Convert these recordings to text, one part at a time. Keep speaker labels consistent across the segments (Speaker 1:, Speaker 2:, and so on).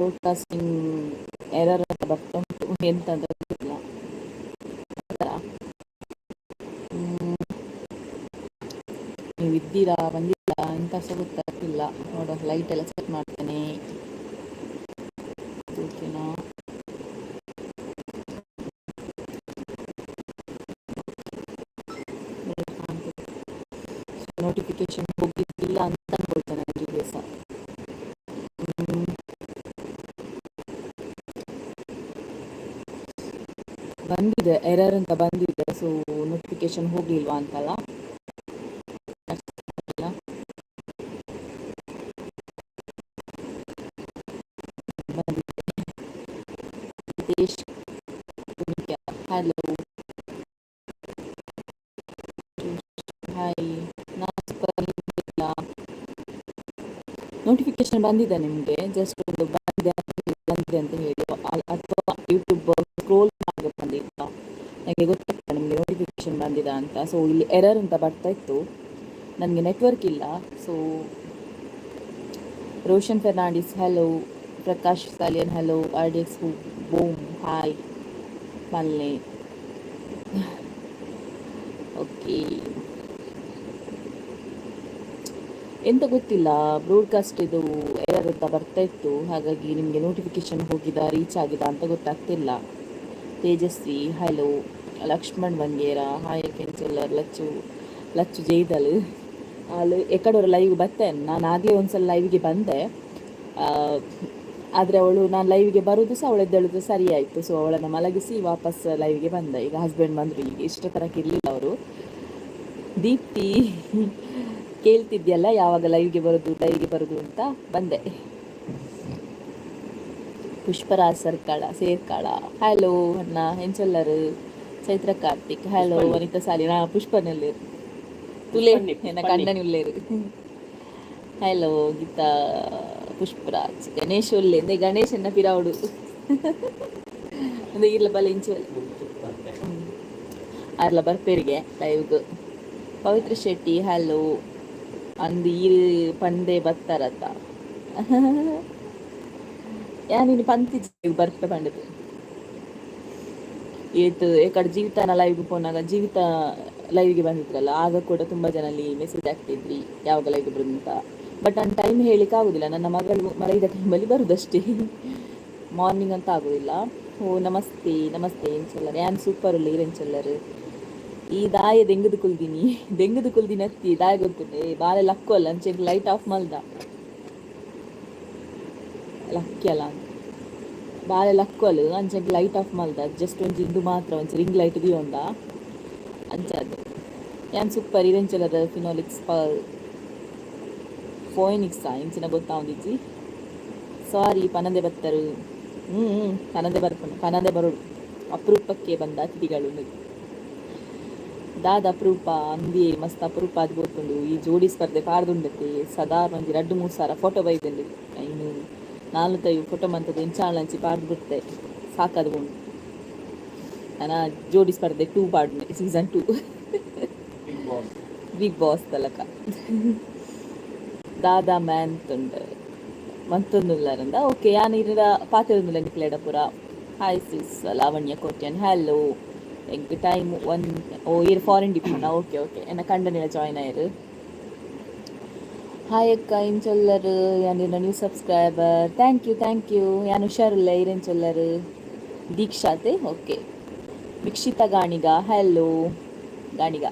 Speaker 1: Broadcasting error ಅಂತ ಬರ್ತಾ ಉಂಟು, ಎಂತಂತ ಗೊತ್ತಿಲ್ಲ. ನೀವು ಇದ್ದೀರಾ ಬಂದಿಲ್ಲ ಎಂತ ಸಹ ಗೊತ್ತಾಗ್ತಿಲ್ಲ. ನೋಡುವ, ಲೈಟ್ ಎಲ್ಲ ಸೆಟ್ ಮಾಡ್ತೇನೆ. ಓಕೆನಾ? ನೋಟಿಫಿಕೇಶನ್ ಹೋಗಿದ್ದಿಲ್ಲ ಅಂತ ಅನ್ಕೊಳ್ತೇನೆ ನನಗೆ ಸಹ. ಬಂದಿದೆ ಎರರ್ ಅಂತ ಬಂದಿದೆ. ಸೊ ನೋಟಿಫಿಕೇಶನ್ ಹೋಗ್ಲಿಲ್ವಾ ಅಂತಲ್ಲ. Hello, hi. ನೋಟಿಫಿಕೇಶನ್ ಬಂದಿದೆ ನಿಮಗೆ? ಜಸ್ಟ್ ಒಂದು ಬಂದಿದೆ ಅಂತ ಹೇಳಿ, ಅಥವಾ ಯೂಟ್ಯೂಬ್ ಸ್ಕ್ರೋಲ್ ಮಾಡಿ ಬಂದಿಲ್ಲ, ನನಗೆ ಗೊತ್ತಿಲ್ಲ ನಿಮಗೆ ನೋಟಿಫಿಕೇಶನ್ ಬಂದಿದೆ ಅಂತ. ಸೊ ಇಲ್ಲಿ ಎರರ್ ಅಂತ ಬರ್ತಾ ಇತ್ತು, ನನಗೆ ನೆಟ್ವರ್ಕ್ ಇಲ್ಲ. So Roshan Fernandes hello, Prakash Salian hello, RDX boom hi, ಮಲ್ಲೆ ಓಕೆ. ಎಂತ ಗೊತ್ತಿಲ್ಲ, ಬ್ರಾಡ್ಕಾಸ್ಟ್ ಇದು ಎರರ್ ಅಂತ ಬರ್ತಾ ಇತ್ತು, ಹಾಗಾಗಿ ನಿಮಗೆ ನೋಟಿಫಿಕೇಶನ್ ಹೋಗಿದ ರೀಚ್ ಆಗಿದ ಅಂತ ಗೊತ್ತಾಗ್ತಿಲ್ಲ. ತೇಜಸ್ವಿ ಹಲೋ, ಲಕ್ಷ್ಮಣ್ ಬಂಗೇರ ಹಾಯ್, ಕೆಂಚಲ್ಲರ್ ಲಚ್ಚು ಜೈದಲ್ ಅಲ್ಲಿ ಎಕಡೋರು ಲೈವ್ ಬರ್ತೇನೆ. ನಾನು ಆಗಲೇ ಒಂದ್ಸಲ ಲೈವ್ಗೆ ಬಂದೆ, ಆದರೆ ಅವಳು ನಾನು ಲೈವ್ಗೆ ಬರೋದು ಸಹ ಅವಳು ಎದ್ದೇಳೋದು ಸರಿ ಆಯಿತು. ಸೊ ಅವಳನ್ನು ಮಲಗಿಸಿ ವಾಪಸ್ ಲೈವ್ಗೆ ಬಂದೆ. ಈಗ ಹಸ್ಬೆಂಡ್ ಬಂದರು, ಈಗ ಇಷ್ಟ ತನಕ ಇರಲಿಲ್ಲ ಅವರು. ದೀಪ್ತಿ ಕೇಳ್ತಿದ್ಯಲ್ಲ ಯಾವಾಗ ಲೈವ್ಗೆ ಬರೋದು ಅಂತ ಬಂದೆ. ಪುಷ್ಪರಾಜ್ ಸೇರ್ಕಾಳ ಹಲೋ ಅಣ್ಣ, ಹೆಂಚಲ್ಲರು ಚೈತ್ರ ಕಾರ್ತಿಕ್ ಹಲೋ, ವನಿತಾ ಸಾಲಿನ ಪುಷ್ಪನಲ್ಲಿ ತುಲೆ ಎನ್ನ ಕಣ್ಣನುಳ್ಳೇರು ಹಲೋ, ಗೀತಾ ಪುಷ್ಪರಾಜ್ ಗಣೇಶ್ ಒಳ್ಳೆ ಗಣೇಶ್ ಎನ್ನ ಪಿರಾವುಡು ಒಂದು ಇರ್ಲ ಬಲ್ಲ ಇಂಚು ಅರ್ಲ ಬರ್ಪೇರಿಗೆ ಲೈವ್ಗೆ. ಪವಿತ್ರ ಶೆಟ್ಟಿ ಹಲೋ, ಅಂದು ಈರು ಪಂದೆ ಬತ್ತಾರತ್ತ ನೀನು ಪಂತಿ ಬರ್ಪೆ ಪಂಡದು ಏತು ಕಡೆ ಜೀವಿತಾನ ಲೈವ್ಗೆ ಪೋನಾಗ ಜೀವಿತ ಲೈವ್ಗೆ ಬಂದಿದ್ರಲ್ಲ, ಆಗ ಕೂಡ ತುಂಬ ಜನ ಅಲ್ಲಿ ಮೆಸೇಜ್ ಆಗ್ತಿದ್ರಿ ಯಾವಾಗ ಲೈವ್ಗೆ ಬರೋದು ಅಂತ. ಬಟ್ ನನ್ನ ಟೈಮ್ ಹೇಳಿಕ್ಕೆ ಆಗೋದಿಲ್ಲ, ನನ್ನ ಮಗಳು ಮಲಗಿದ ಟೈಮಲ್ಲಿ ಬರೋದಷ್ಟೇ, ಮಾರ್ನಿಂಗ್ ಅಂತ ಆಗೋದಿಲ್ಲ. ಓ ನಮಸ್ತೆ ಎಂಚಲ್ಲರ್ ಯಾನ್ ಸೂಪರ್ ಉಳ್ಳ ಇರೆಂಚಲ್ಲರ್. ಈ ದಾಯ ದೆಂಗದು ಕುಲ್ದಿನಿ ಅತ್ತಿ ದಾಯ ಗೊತ್ತುಂಡೆ ಬಾಳೆ ಲಕ್ಕು ಅಲ್ಲ ಅಂಚೆಗೆ ಲೈಟ್ ಆಫ್ ಮಲ್ದ ಲಕ್ಕಿ ಅಲ್ಲ ಬಾಳೆ ಲಕ್ಕು ಅಲ್ಲ ಅಂಚೆಗೆ ಲೈಟ್ ಆಫ್ ಮಲ್ದ ಜಸ್ಟ್ ಒಂಚು ಇದು ಮಾತ್ರ ಒಂಚು ರಿಂಗ್ ಲೈಟ್ ಒಂದ ಅಂಚದು ಯಾನ್ ಸೂಪರ್ ಇರೆಂಚಲ್ಲರ್ ಫಿನೋಲಿಕ್ಸ್ ಫೋಯಿನಿಕ್ಸಾ ಇಂಚಿನ ಗೊತ್ತಾವಂದಿಜ್ಜಿ. ಸಾರಿ ಪನಂದೆ ಬತ್ತರು ಪನಂದೆ ಬರೋಡು ಅಪರೂಪಕ್ಕೆ ಬಂದ ಅತಿಥಿಗಳು. ದಾದ ಅಪರೂಪ ಅಂದಿ ಮಸ್ತ್ ಅಪರೂಪ ಅದು ಗೊತ್ತುಂಡು. ಈ ಜೋಡಿ ಸ್ಪರ್ಧೆ ಪಾರ್ದುಂಡತೆ ಸದಾ ಮಂದಿ 2-3 ಸಾರ ಫೋಟೋ ಬೈದಂಡು ಇನ್ನು 4-5 ಫೋಟೋ ಮಂತದ್ದು ಇಂಚಾಳಂಚಿ ಪಾರ್ದು ಬಿಡ್ತೆ ಸಾಕದು ಉಂಡು. ನಾನು ಜೋಡಿ ಸ್ಪರ್ಧೆ 2 ಪಾಡ್ನೆ ಸೀಸನ್ 2 ಬಿಗ್ ಬಾಸ್ ತಲಕ ದಾದಾ ಮ್ಯಾನ್ ತುಂಡು ಮತ್ತೊಂದುಲ್ಲರಂದ ಓಕೆ. ಯಾನು ಇರ ಪಾತಿರೊಂದುಲ್ಲ ನಿಕ್ಲೇಡ ಪುರ. Hi sis Lavanya Kotian hello. ಎಂಕ್ ಟೈಮ್ ಇರು ಫಾರಿನ್ ಡಿಪ್ನ ಓಕೆ ಎನ್ನ ಕಂಡನೆಲ್ಲ ಜಾಯ್ನ್ ಆಯ್ರು. ಹಾಯ್ ಅಕ್ಕ ಇಂಚೊಲ್ಲರು ಯಾನಿರ ನ್ಯೂ ಸಬ್ಸ್ಕ್ರೈಬರ್ ಥ್ಯಾಂಕ್ ಯು. ಯಾನು ಹುಷಾರಿಲ್ಲ ಇರೆಂಚೊಲ್ಲರು. ದೀಕ್ಷಾತೆ ಓಕೆ. ವಿಕ್ಷಿತ ಗಾಣಿಗ ಹಲೋ ಗಾಣಿಗ.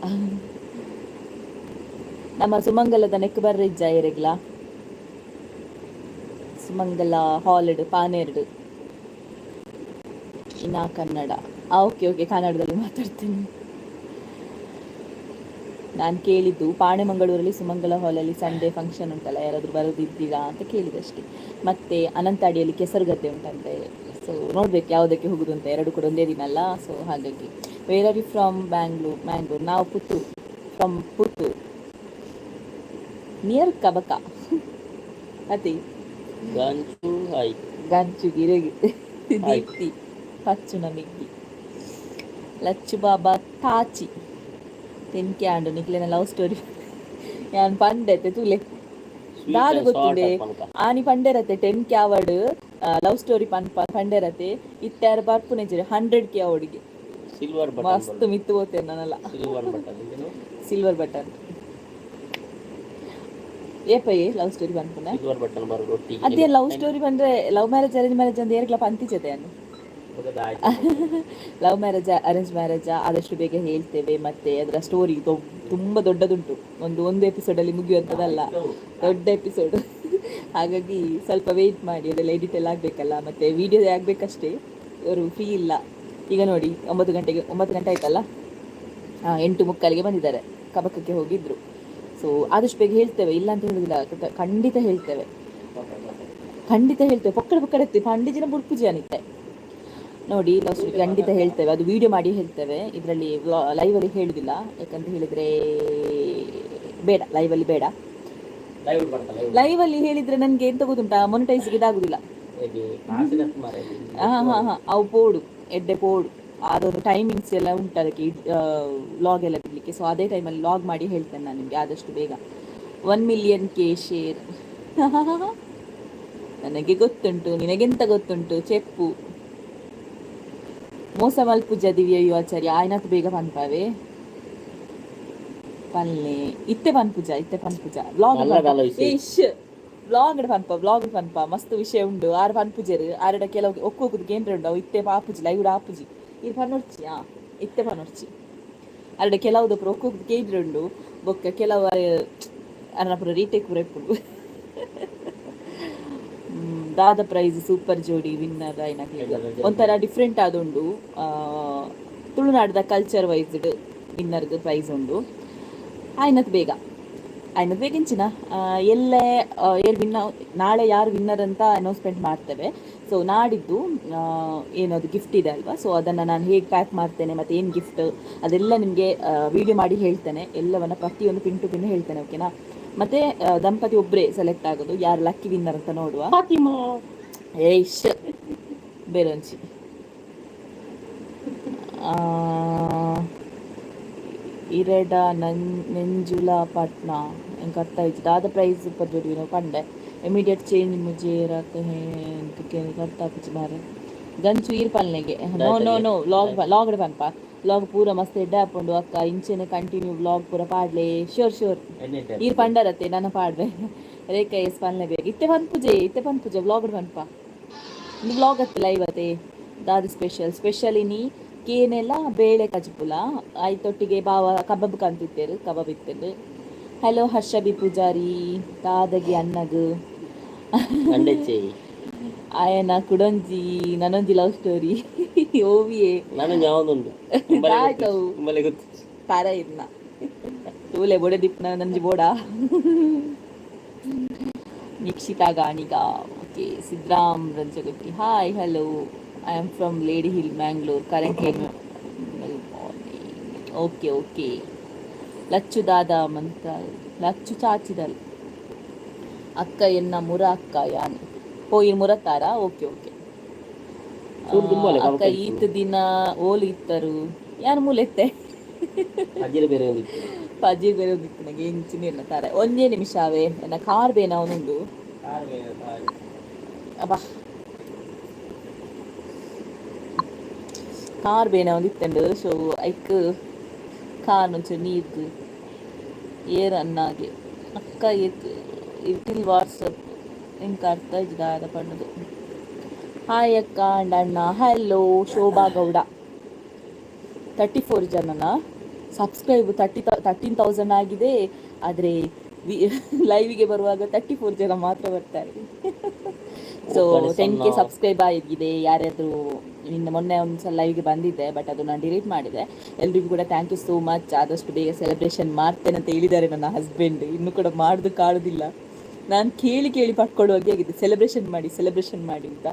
Speaker 1: ನಮ್ಮ ಸುಮಂಗಲದ ನೆಕ್ ಬರ್ರಿಜ್ಜ ಇರೆಗ್ಲ ಸುಮಂಗಲ ಹಾಲಿಡ್ ಪಾನೇರ್ಡು ಇನ್ನ ಕನ್ನಡ ಓಕೆ ಕನ್ನಡದಲ್ಲಿ ಮಾತಾಡ್ತೀನಿ. ನಾನು ಕೇಳಿದ್ದು ಪಾಣೆಮಂಗಳೂರಲ್ಲಿ ಸುಮಂಗಲ ಹಾಲಲ್ಲಿ ಸಂಡೇ ಫಂಕ್ಷನ್ ಉಂಟಲ್ಲ, ಯಾರಾದರೂ ಬರೋದಿದ್ದೀರಾ ಅಂತ ಕೇಳಿದಷ್ಟೇ. ಮತ್ತು ಅನಂತಾಡಿಯಲ್ಲಿ ಕೆಸರುಗದ್ದೆ ಉಂಟಂತೆ. ಸೊ ನೋಡ್ಬೇಕು ಯಾವುದಕ್ಕೆ ಹೋಗೋದು ಅಂತ, ಎರಡು ಕೂಡ ಒಂದೇ ದಿನ ಅಲ್ಲ. ಸೊ ಹಾಗಾಗಿ where are you from? Mangalore. ನಾವು ಪುತ್ತೂರು ನಿಯರ್ ಕಬಕ ಅತಿ ಗಂಚು ಗಿರಗಿ ದೀಪ್ತಿ ಪಚ್ಚುನ ಮಿಗ್ಗಿ ಲಚ್ಚು ಬಾಬಾ ತಾಚಿ ತೆನ್ಕ್ಯಾಂಡು ನಿಕ್ಲೆನ ಲವ್ ಸ್ಟೋರಿ ಯಾನ್ ಪಂಡೆತೆ ತುಲೆ ದಾದ ಗೊತ್ತುಂಡೆ ಆನಿ ಪಂಡೆರತ್ತೆ 10 ಕ್ಯಾವಡ್ ಲವ್ ಸ್ಟೋರಿ ಪಂಡೆರತೆ ಇತ್ತಾರ ಬರ್ಪುನೆಜರೆ 100K ಅವಡಿಗೆ
Speaker 2: ಸಿಲ್ವರ್ ಬಟನ್
Speaker 1: ಮಸ್ತ್ ಮಿತ್ತು ಹೋಗ್ತೇನೆ ನಾನೆಲ್ಲ. ಸಿಲ್ವರ್ ಬಟನ್ ಏಪಯ್ಯ ಲವ್ ಸ್ಟೋರಿ ಬಂದ್ಪುನೆ
Speaker 2: ಸಿಲ್ವರ್ ಬಟನ್ ಬರೋದು ಒಟ್ಟಿಗೆ.
Speaker 1: ಅದೇ ಲವ್ ಸ್ಟೋರಿ ಬಂದ್ರೆ ಲವ್ ಮ್ಯಾರೇಜ್ ಅರೇಂಜ್ ಮ್ಯಾರೇಜ್ ಅಂತ ಏರ್ಗ್ಲ ಪಂತಿಜತೆ ಅನ್ನು ಲವ್ ಮ್ಯಾರೇಜ್ ಅರೇಂಜ್ ಮ್ಯಾರೇಜ್ ಆದಷ್ಟು ಬೇಗ ಹೇಳ್ತೇವೆ. ಮತ್ತೆ ಅದರ ಸ್ಟೋರಿ ತುಂಬ ದೊಡ್ಡದುಂಟು, ಒಂದು ಎಪಿಸೋಡಲ್ಲಿ ಮುಗಿಯುವಂಥದ್ದಲ್ಲ, ದೊಡ್ಡ ಎಪಿಸೋಡ್. ಹಾಗಾಗಿ ಸ್ವಲ್ಪ ವೆಯ್ಟ್ ಮಾಡಿ, ಅದೆಲ್ಲ ಎಡಿಟ್ ಎಲ್ಲ ಆಗಬೇಕಲ್ಲ, ಮತ್ತು ವೀಡಿಯೋ ಆಗಬೇಕಷ್ಟೇ. ಅವರು ಫ್ರೀ ಇಲ್ಲ ಈಗ. ನೋಡಿ 9 ಗಂಟೆ ಆಯ್ತಲ್ಲ, 8:45ಗೆ ಬಂದಿದ್ದಾರೆ, ಕಬಕಕ್ಕೆ ಹೋಗಿದ್ರು. ಸೊ ಆದಷ್ಟು ಬೇಗ ಹೇಳ್ತೇವೆ, ಇಲ್ಲ ಅಂತ ಹೇಳೋದಿಲ್ಲ, ಖಂಡಿತ ಹೇಳ್ತೇವೆ. ಪೊಕ್ಕಡೆ ಎತ್ತಿ ಪಂಡಿಜಿನ ಬುಡ್ಪುಜಿ ಅನಿತ್ತೆ ನೋಡಿ. ಲಾಸ್ಟ್ ಖಂಡಿತ ಹೇಳ್ತೇವೆ, ಅದು ವಿಡಿಯೋ ಮಾಡಿ ಹೇಳ್ತೇವೆ. ಇದರಲ್ಲಿ ಲೈವಲ್ಲಿ ಹೇಳುದಿಲ್ಲ, ಯಾಕಂತ ಹೇಳಿದರೆ ಬೇಡ, ಲೈವಲ್ಲಿ ಬೇಡ. ಲೈವಲ್ಲಿ ಹೇಳಿದರೆ ನನಗೆ ಎಂತ ಗೊತ್ತುಂಟಾ, ಮೊನಿಟೈಸ್ಗೆ ಇದಾಗುದಿಲ್ಲ. ಹಾಂ ಅವು ಪೋಡು ಎಡ್ಡೆ ಪೋಡು, ಅದೊಂದು ಟೈಮಿಂಗ್ಸ್ ಎಲ್ಲ ಉಂಟು ಅದಕ್ಕೆ, ಲಾಗ್ ಎಲ್ಲ ಬಿಡಲಿಕ್ಕೆ. ಸೊ ಅದೇ ಟೈಮಲ್ಲಿ ಲಾಗ್ ಮಾಡಿ ಹೇಳ್ತೇನೆ ನಾನು ನಿಮಗೆ ಆದಷ್ಟು ಬೇಗ. 1 million K ಶೇರ್. ನನಗೆ ಗೊತ್ತುಂಟು, ನಿನಗೆಂತ ಗೊತ್ತುಂಟು ಚೆಪ್ಪು. ಮೋಸ ಮಲ್ಪುಜ ದಿವ್ಯ ಯುವಾಚಾರ್ಯ ಆಯ್ನತ್ ಬೇಗ ಪನ್ಪಾವೆ ಪಲ್ಲೆ ಇತ್ತೆ ಪನ್ಪುಜ ವ್ಲಾಗ್ ಪನ್ಪ ಮಸ್ತ್ ವಿಷಯ ಉಂಡು. ಆರು ಪನ್ಪುಜರು ಆರಡ ಕೆಲವು ಒಕ್ಕೋಗುದು ಕೇಂದ್ರ ಉಂಡು, ಅವು ಇತ್ತೆ ಪಾಪುಜಿ ಲೈವ್ಡ ಆಪುಜಿ ಇದು ಪನ್ನೊಡ್ಚಿ ಇತ್ತೆ ಪನ್ನೊಡ್ಚಿ ಅರಡ ಕೆಲವುದ ಪುರ ಒಕ್ಕೋಗುದು ಕೇಂದ್ರ ಉಂಡು. ಬೊಕ್ಕ ಕೆಲವು ಅರ್ನಪುರ ರೀಟೇಕ್ ಪುರ ಎಪ್ಪುಂಡು. ದಾದ ಪ್ರೈಸ್ ಸೂಪರ್ ಜೋಡಿ ವಿನ್ನರ್ ಆಯ್ನ ಒಂಥರ ಡಿಫ್ರೆಂಟ್ ಆದುಂಡು. ತುಳುನಾಡದ ಕಲ್ಚರ್ ವೈಸ್ಡ್ ವಿನ್ನರ್ದು ಪ್ರೈಸ್ ಉಂಡು. ಆಯ್ನತ್ ಬೇಗ ಇಂಚಿನ ಎಲ್ಲೇ ನಾಳೆ ಯಾರು ವಿನ್ನರ್ ಅಂತ ಅನೌನ್ಸ್ಮೆಂಟ್ ಮಾಡ್ತೇವೆ. ಸೊ ನಾಡಿದ್ದು ಏನದು ಗಿಫ್ಟ್ ಇದೆ ಅಲ್ವಾ, ಸೊ ಅದನ್ನು ನಾನು ಹೇಗೆ ಪ್ಯಾಕ್ ಮಾಡ್ತೇನೆ ಮತ್ತು ಏನು ಗಿಫ್ಟ್ ಅದೆಲ್ಲ ನಿಮಗೆ ವಿಡಿಯೋ ಮಾಡಿ ಹೇಳ್ತೇನೆ. ಎಲ್ಲವನ್ನ ಪ್ರತಿಯೊಂದು ಪಿನ್ ಟು ಪಿನ್ ಹೇಳ್ತೇನೆ, ಓಕೆನಾ. ಮತ್ತು ದಂಪತಿ ಒಬ್ಬರೇ ಸೆಲೆಕ್ಟ್ ಆಗೋದು, ಯಾರು ಲಕ್ಕಿ ವಿನ್ನರ್ ಅಂತ ನೋಡುವ. ಏಶ್ ಬೇರೊಂಚಿ ಇರೆಡ ನೆಂಜುಲ ಪಾಟ್ನ ಎಂಗೆ ಅರ್ಥ ಆಯ್ತು. ದಾದ ಪ್ರೈಸ್ ಸೂಪರ್ ಜೋಡಿ ನಾವು ಕಂಡೆ ಇಮಿಡಿಯೇಟ್ ಚೇಂಜ್ ಮುಜೆ ಅರ್ಥ ಆಪಿச்சு ಮಾರೆ ಗಂಚು ಈರ್ ಪಲ್ನೆಗೆ ನೋ ಲಾಗ್ ಪನ್ಪ ವ್ಲಾಗ್ ಪೂರ ಮಸ್ತ್ ಎಡ್ಡೆ ಹಾಕೊಂಡು ಅಕ್ಕ ಇಂಚೆನೆ ಕಂಟಿನ್ಯೂ ವ್ಲಾಗ್ ಪೂರ ಪಾಡ್ಲೆ ಶೋರ್ ಈರ್ ಪಂಡರತ್ತೆ ನನ್ನ ಪಾಡ್ವೆ ರೇಖಾ ಎಸ್ ಪಲ್ನೆ ಬೇಗ ಇತ್ತೆ ಪನ್ಪುಜೆ ವ್ಲಾಗ್ ಪನ್ಪ ಇದು ವ್ಲಾಗ್ ಅತ್ತೆ ಲೈವ್ ಅತ್ತೆ ದಾದ ಸ್ಪೆಷಲ್ ಇನಿ ಕೇನೆಲ್ಲ ಬೇಳೆ ಕಜ್ಪುಲ ಆಯ್ತೊಟ್ಟಿಗೆ ಬಾವ ಕಬಾಬ್ ಕಂತಿತ್ತೇರು ಕಬಾಬ್ ಇತ್ತೇರು. ಹಲೋ ಹರ್ಷಬಿ ಪೂಜಾರಿ ದಾದಗಿ ಅನ್ನಗು ಆಯನ ಕುಡೊಂಜಿ ನನೊಂಜಿ ಲವ್ ಸ್ಟೋರಿ ಓವಿಯೇ ಆಯ್ತವು ತರ ಇದ್ನ ತೂಲೆ ಬೋಡೆ ದಿಪ್ನ ನಂಜಿ ಬೋಡ Nikshita Ganiga okay. Siddaram Ranjagatti hi hello, I am from Lady Hill, Mangalore, currently okay. Lachchu ದಾದ ಮಂತ್ರ ಲಚ್ಚು ಚಾಚಿದಲ್ ಅಕ್ಕ ಎನ್ನ ಮುರ ಅಕ್ಕ ಯಾನಿ ಈ ಮುರತಾರ ಓಕೆ. ಅಕ್ಕ ಈತ್ ದಿನ ಓಲು ಇತ್ತರು ಯಾರು ಮೂಲೆತ್ತೆ ಪಜೀರ್ ಬೇರೆ ಒಂದಿತ್ತು ನನಗೆ ಇಂಚಿನ ಇಲ್ಲ ತಾರೆ. ಒಂದೇ ನಿಮಿಷವೇ ನನ್ನ ಕಾರ್ ಬೇನ ಅವನುಂಡು ಅಬ್ಬಾ ಕಾರ್ ಬೇನ ಒಂದಿತ್ತಂಡು. ಸೊ ಐಕ್ ಕಾರ್ ನುಂಚು ನೀರ್ದು ಏರ್ ಅನ್ನಾಗೆ ಅಕ್ಕ ಇಟ್ಟಿಲ್ ವಾಟ್ಸಪ್ ಎಂಕ ಅರ್ಥ ಇದ್ದಾದ ಪಣ್ಣದು. ಹಾಯ್ ಅಕ್ಕ ಅಂಡ್ ಅಣ್ಣ ಹಲೋ. ಶೋಭಾ ಗೌಡ 34 ಜನನ ಸಬ್ಸ್ಕ್ರೈಬ್ 13,000 ಆಗಿದೆ, ಆದರೆ ಲೈವಿಗೆ ಬರುವಾಗ 34 ಜನ ಮಾತ್ರ ಬರ್ತಾರೆ. ಸೊ 10K ಸಬ್ಸ್ಕ್ರೈಬ್ ಆಗಿದೆ. ಯಾರಾದರೂ ಮೊನ್ನೆ ಒಂದ್ಸಲ ಲೈವ್ಗೆ ಬಂದಿದ್ದೆ, ಬಟ್ ಅದು ನಾನು ಡಿಲೀಟ್ ಮಾಡಿದೆ. ಎಲ್ರಿಗೂ ಕೂಡ ಥ್ಯಾಂಕ್ ಯು ಸೋ ಮಚ್. ಆದಷ್ಟು ಬೇಗ ಸೆಲೆಬ್ರೇಷನ್ ಮಾಡ್ತೇನೆ ಅಂತ ಹೇಳಿದ್ದಾರೆ ನನ್ನ ಹಸ್ಬೆಂಡ್. ಇನ್ನೂ ಕೂಡ ಮಾಡೋದು ಕಾಣೋದಿಲ್ಲ. ನಾನು ಕೇಳಿ ಪಟ್ಕೊಳ್ಳುವಾಗೆ ಆಗಿದೆ, ಸೆಲೆಬ್ರೇಷನ್ ಮಾಡಿ ಅಂತ.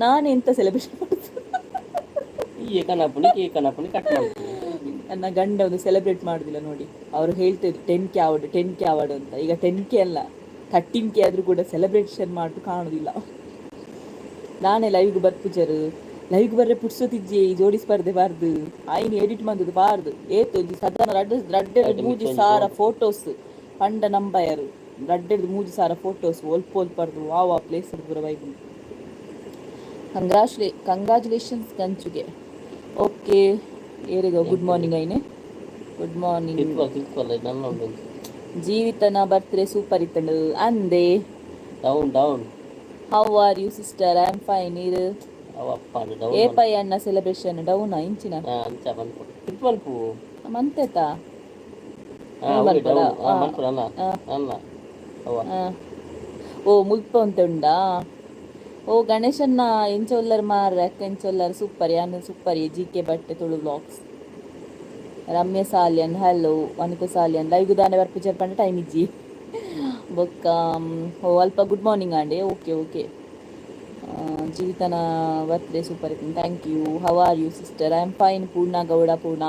Speaker 1: ನಾನು ಎಂತ ಸೆಲೆಬ್ರೇಷನ್ ಮಾಡೋದು, ನನ್ನ ಗಂಡ ಒಂದು ಸೆಲೆಬ್ರೇಟ್ ಮಾಡೋದಿಲ್ಲ ನೋಡಿ. ಅವರು ಹೇಳ್ತಿದ್ರು 10K ಅವಾರ್ಡ್ ಅಂತ. ಈಗ 10K ಅಲ್ಲ 13K ಆದರೂ ಕೂಡ ಸೆಲೆಬ್ರೇಷನ್ ಮಾಡೋದು ಕಾಣೋದಿಲ್ಲ. ನಾನೇ ಲೈವ್ಗೆ ಬರ್ಪುಜರು ಲೈವ್ಗೆ ಬರ್ರೆ ಪುಡ್ಸೋತಿಜ್ಜಿ ಜೋಡಿ ಸ್ಪರ್ಧೆ ಬಾರ್ದು ಆಯ್ನು ಎಡಿಟ್ ಮಾಡೋದು ಬಾರ್ದು ಏತು ಸಾಧಾರಣ ರಡ್ಡೆಡ್ 3,000 ಫೋಟೋಸ್ ಪಂಡ ನಂಬಯರು ರಡ್ಡೆಡ್ 3,000 ಫೋಟೋಸ್ ಒಲ್ಪರ್ದು ವಾವ ಪ್ಲೇಸ್ ಪೂರ ಬೈಬು ಕಂಗ್ರಾಚುಲೇಷನ್ಸ್ ಗಂಚುಗೆ. ಓಕೆ ಏರಿಗೋ ಗುಡ್ ಮಾರ್ನಿಂಗ್ ಐನೆ. Good morning. ಜೀವಿತನ ಬರ್ತ್ಡೇ ಸೂಪರ್ ಇತ್ತಂಡು ಅಂದೆ.
Speaker 2: ಡೌನ್
Speaker 1: how are you sister? I am fine. ಇರು ಏಪೈ ಅಣ್ಣ ಸೆಲೆಬ್ರೇಷನ್ ಡೌನಾ ಇಂಚಿನ ಮಂತೆತಾ ಓ ಮುಲ್ಪ ಉಂಟುಂಡಾ. ಓ ಗಣೇಶನ್ನ ಎಂಚೊಲ್ಲರ್ ಮಾರ್ರೆ ಅಕ್ಕ ಎಂಚೊಲ್ಲರ್ ಸೂಪರ್ ಯಾನು ಸೂಪರ್ GK ಬಟ್ಟೆ Tulu vlogs. Ramya Salian hello Vanitha Salian live ದಾನೆ ಬರ್ಪು ಜರ್ಪಂಡ ಟೈಮ್ ಇಜ್ಜಿ ಬೊಕ್ಕ ಓ ಅಲ್ಪ ಗುಡ್ ಮಾರ್ನಿಂಗ್ ಆಂಡೆ. ಓಕೆ ಜೀವಿತನ ಬರ್ತ್ಡೇ ಸೂಪರ್ ಇತ್ತು. Thank you. How are you sister? I am fine. Poorna Gowda ಪೂರ್ಣ.